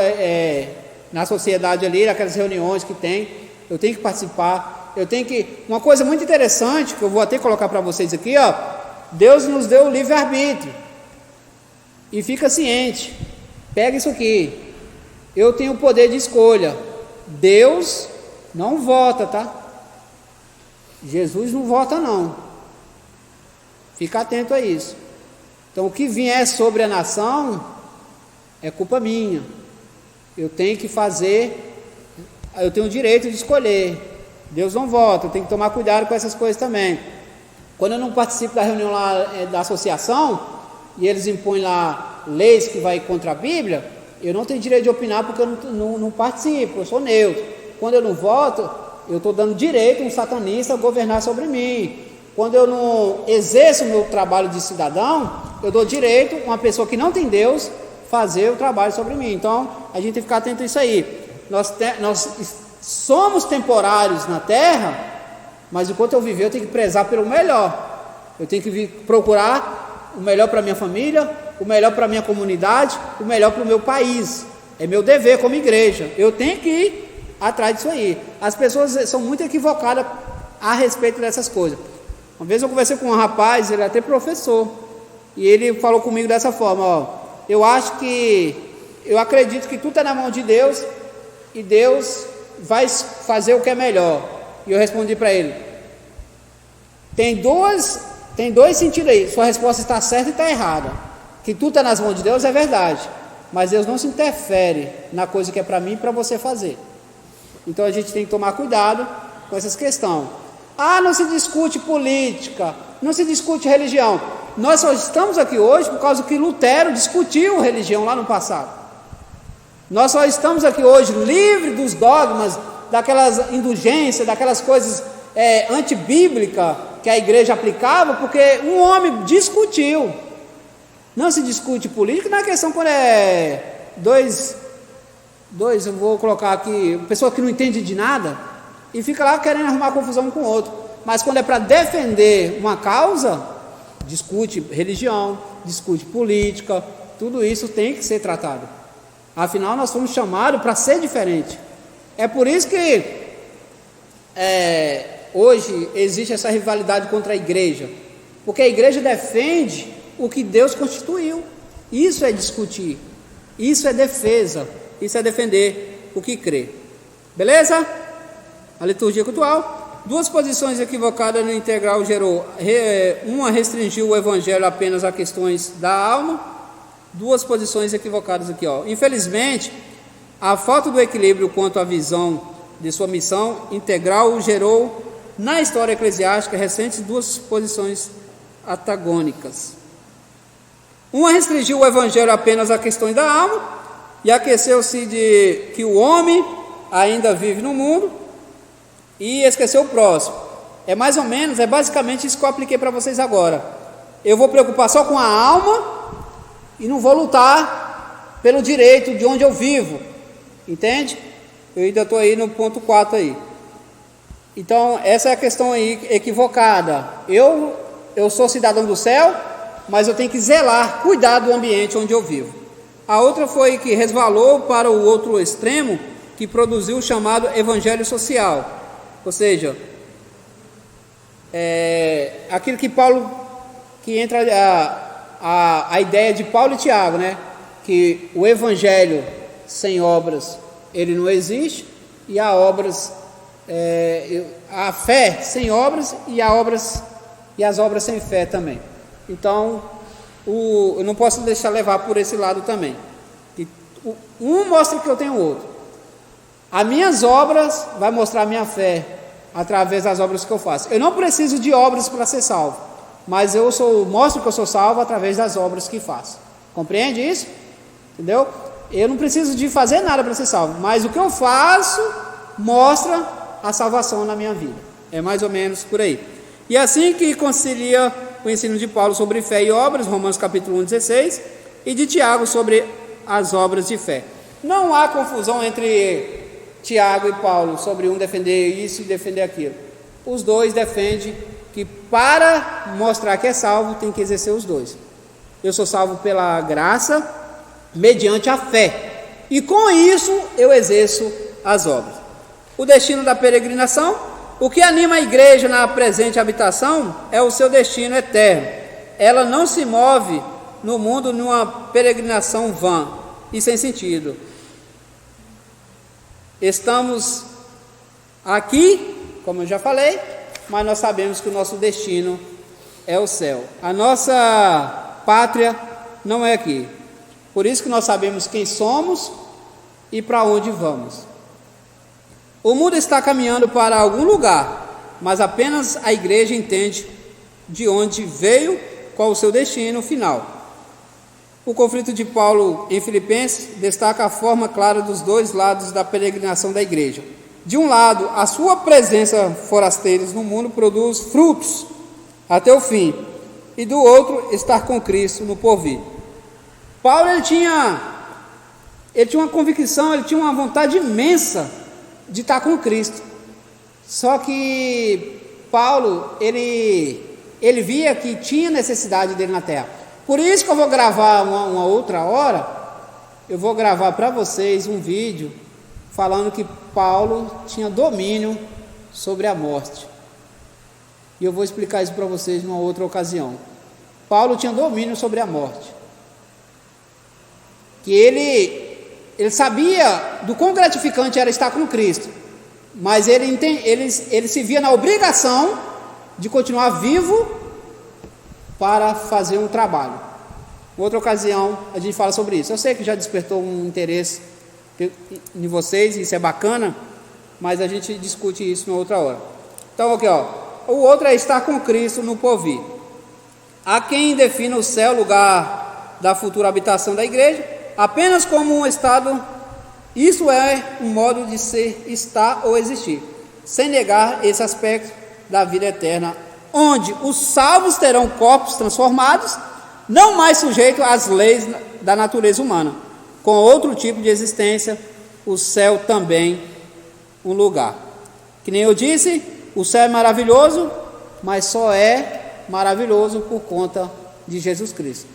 na sociedade ali, aquelas reuniões que tem, eu tenho que participar, eu tenho que... Uma coisa muito interessante, que eu vou até colocar para vocês aqui, ó, Deus nos deu o livre-arbítrio, e fica ciente, pega isso aqui, eu tenho o poder de escolha, Deus não vota, tá? Jesus não vota não, fica atento a isso. Então o que vier sobre a nação é culpa minha, eu tenho que fazer, eu tenho o direito de escolher, Deus não vota, eu tenho que tomar cuidado com essas coisas também. Quando eu não participo da reunião lá da associação, e eles impõem lá leis que vai contra a Bíblia, eu não tenho direito de opinar porque eu não participo, eu sou neutro. Quando eu não voto, eu estou dando direito a um satanista a governar sobre mim. Quando eu não exerço o meu trabalho de cidadão, eu dou direito a uma pessoa que não tem Deus fazer o trabalho sobre mim. Então, a gente tem que ficar atento a isso aí. Nós somos temporários na terra, mas enquanto eu viver, eu tenho que prezar pelo melhor. Eu tenho que procurar o melhor para a minha família, o melhor para a minha comunidade, o melhor para o meu país. É meu dever como igreja. Eu tenho que ir atrás disso aí. As pessoas são muito equivocadas a respeito dessas coisas. Uma vez eu conversei com um rapaz, ele é até professor, e ele falou comigo dessa forma, ó, eu acredito que tudo está na mão de Deus, e Deus vai fazer o que é melhor. E eu respondi para ele, tem dois sentidos aí, sua resposta está certa e está errada. Que tudo está nas mãos de Deus é verdade, mas Deus não se interfere na coisa que é para mim e para você fazer. Então a gente tem que tomar cuidado com essas questões. Não se discute política, não se discute religião. Nós só estamos aqui hoje por causa que Lutero discutiu religião lá no passado. Nós só estamos aqui hoje livres dos dogmas, daquelas indulgências, daquelas coisas antibíblicas que a igreja aplicava, porque um homem discutiu. Não se discute política, não é questão quando eu vou colocar aqui, pessoa que não entende de nada, e fica lá querendo arrumar confusão um com o outro. Mas quando é para defender uma causa, discute religião, discute política, tudo isso tem que ser tratado. Afinal, nós fomos chamados para ser diferente. É por isso que hoje existe essa rivalidade contra a igreja, porque a igreja defende o que Deus constituiu. Isso é discutir, isso é defesa, isso é defender o que crê. Beleza? A liturgia cultural. Duas posições equivocadas no integral gerou. Uma restringiu o evangelho apenas a questões da alma. Duas posições equivocadas aqui, ó. Infelizmente, a falta do equilíbrio quanto à visão de sua missão integral gerou na história eclesiástica recente duas posições antagônicas. Uma restringiu o evangelho apenas a questões da alma e aqueceu-se de que o homem ainda vive no mundo e esqueceu o próximo. É basicamente isso que eu apliquei para vocês agora. Eu vou preocupar só com a alma e não vou lutar pelo direito de onde eu vivo, entende? Eu ainda estou aí no ponto 4 aí. Então essa é a questão aí equivocada. Eu sou cidadão do céu, mas eu tenho que zelar, cuidar do ambiente onde eu vivo. A outra foi que resvalou para o outro extremo, que produziu o chamado evangelho social, ou seja, aquilo que Paulo, que entra a ideia de Paulo e Tiago, né? Que o evangelho sem obras ele não existe, e há obras, a fé sem obras e as obras sem fé também. Então eu não posso deixar levar por esse lado também. Um mostra que eu tenho o outro. As minhas obras vai mostrar a minha fé através das obras que eu faço. Eu não preciso de obras para ser salvo, mas mostro que eu sou salvo através das obras que faço. Compreende isso? Entendeu? Eu não preciso de fazer nada para ser salvo, mas o que eu faço mostra a salvação na minha vida. É mais ou menos por aí. E assim que concilia o ensino de Paulo sobre fé e obras, Romanos capítulo 1:16, e de Tiago sobre as obras de fé. Não há confusão entre Tiago e Paulo sobre um defender isso e defender aquilo. Os dois defendem que para mostrar que é salvo tem que exercer os dois. Eu sou salvo pela graça, mediante a fé, e com isso eu exerço as obras. O destino da peregrinação, o que anima a igreja na presente habitação é o seu destino eterno. Ela não se move no mundo numa peregrinação vã e sem sentido. Estamos aqui, como eu já falei, mas nós sabemos que o nosso destino é o céu. A nossa pátria não é aqui. Por isso que nós sabemos quem somos e para onde vamos. O mundo está caminhando para algum lugar, mas apenas a igreja entende de onde veio, qual o seu destino final. O conflito de Paulo em Filipenses destaca a forma clara dos dois lados da peregrinação da igreja. De um lado, a sua presença forasteiros no mundo produz frutos até o fim, e do outro, estar com Cristo no porvir. Paulo ele tinha uma convicção, ele tinha uma vontade imensa de estar com Cristo. Só que Paulo, ele via que tinha necessidade dele na terra. Por isso que eu vou gravar uma outra hora, eu vou gravar para vocês um vídeo falando que Paulo tinha domínio sobre a morte. E eu vou explicar isso para vocês numa outra ocasião. Paulo tinha domínio sobre a morte. Que ele sabia do quão gratificante era estar com Cristo, mas ele se via na obrigação de continuar vivo para fazer um trabalho. Em outra ocasião a gente fala sobre isso. Eu sei que já despertou um interesse em vocês, isso é bacana, mas a gente discute isso em outra hora. Então aqui o outro é estar com Cristo no porvir. Há quem defina o céu, lugar da futura habitação da igreja, apenas como um estado. Isso é um modo de ser, estar ou existir, sem negar esse aspecto da vida eterna, onde os salvos terão corpos transformados, não mais sujeitos às leis da natureza humana, com outro tipo de existência. O céu também um lugar. Que nem eu disse, o céu é maravilhoso, mas só é maravilhoso por conta de Jesus Cristo.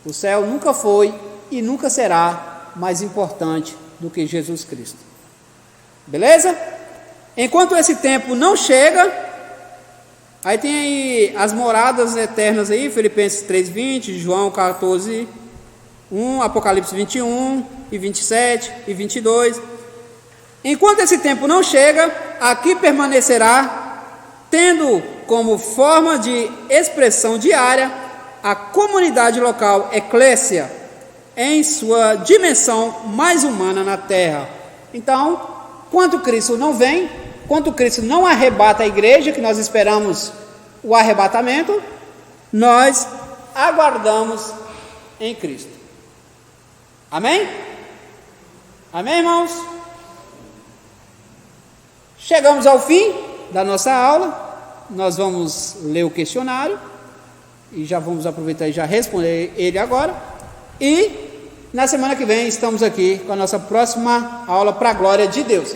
O céu nunca foi e nunca será mais importante do que Jesus Cristo. Beleza? Enquanto esse tempo não chega, aí tem aí as moradas eternas aí, Filipenses 3:20, João 14:1, Apocalipse 21 e 27 e 22. Enquanto esse tempo não chega, aqui permanecerá, tendo como forma de expressão diária a comunidade local, eclésia, em sua dimensão mais humana na terra. Então, quando Cristo não vem, quando Cristo não arrebata a igreja, que nós esperamos o arrebatamento, nós aguardamos em Cristo. Amém? Amém, irmãos? Chegamos ao fim da nossa aula. Nós vamos ler o questionário e já vamos aproveitar e já responder ele agora. E na semana que vem estamos aqui com a nossa próxima aula para a glória de Deus.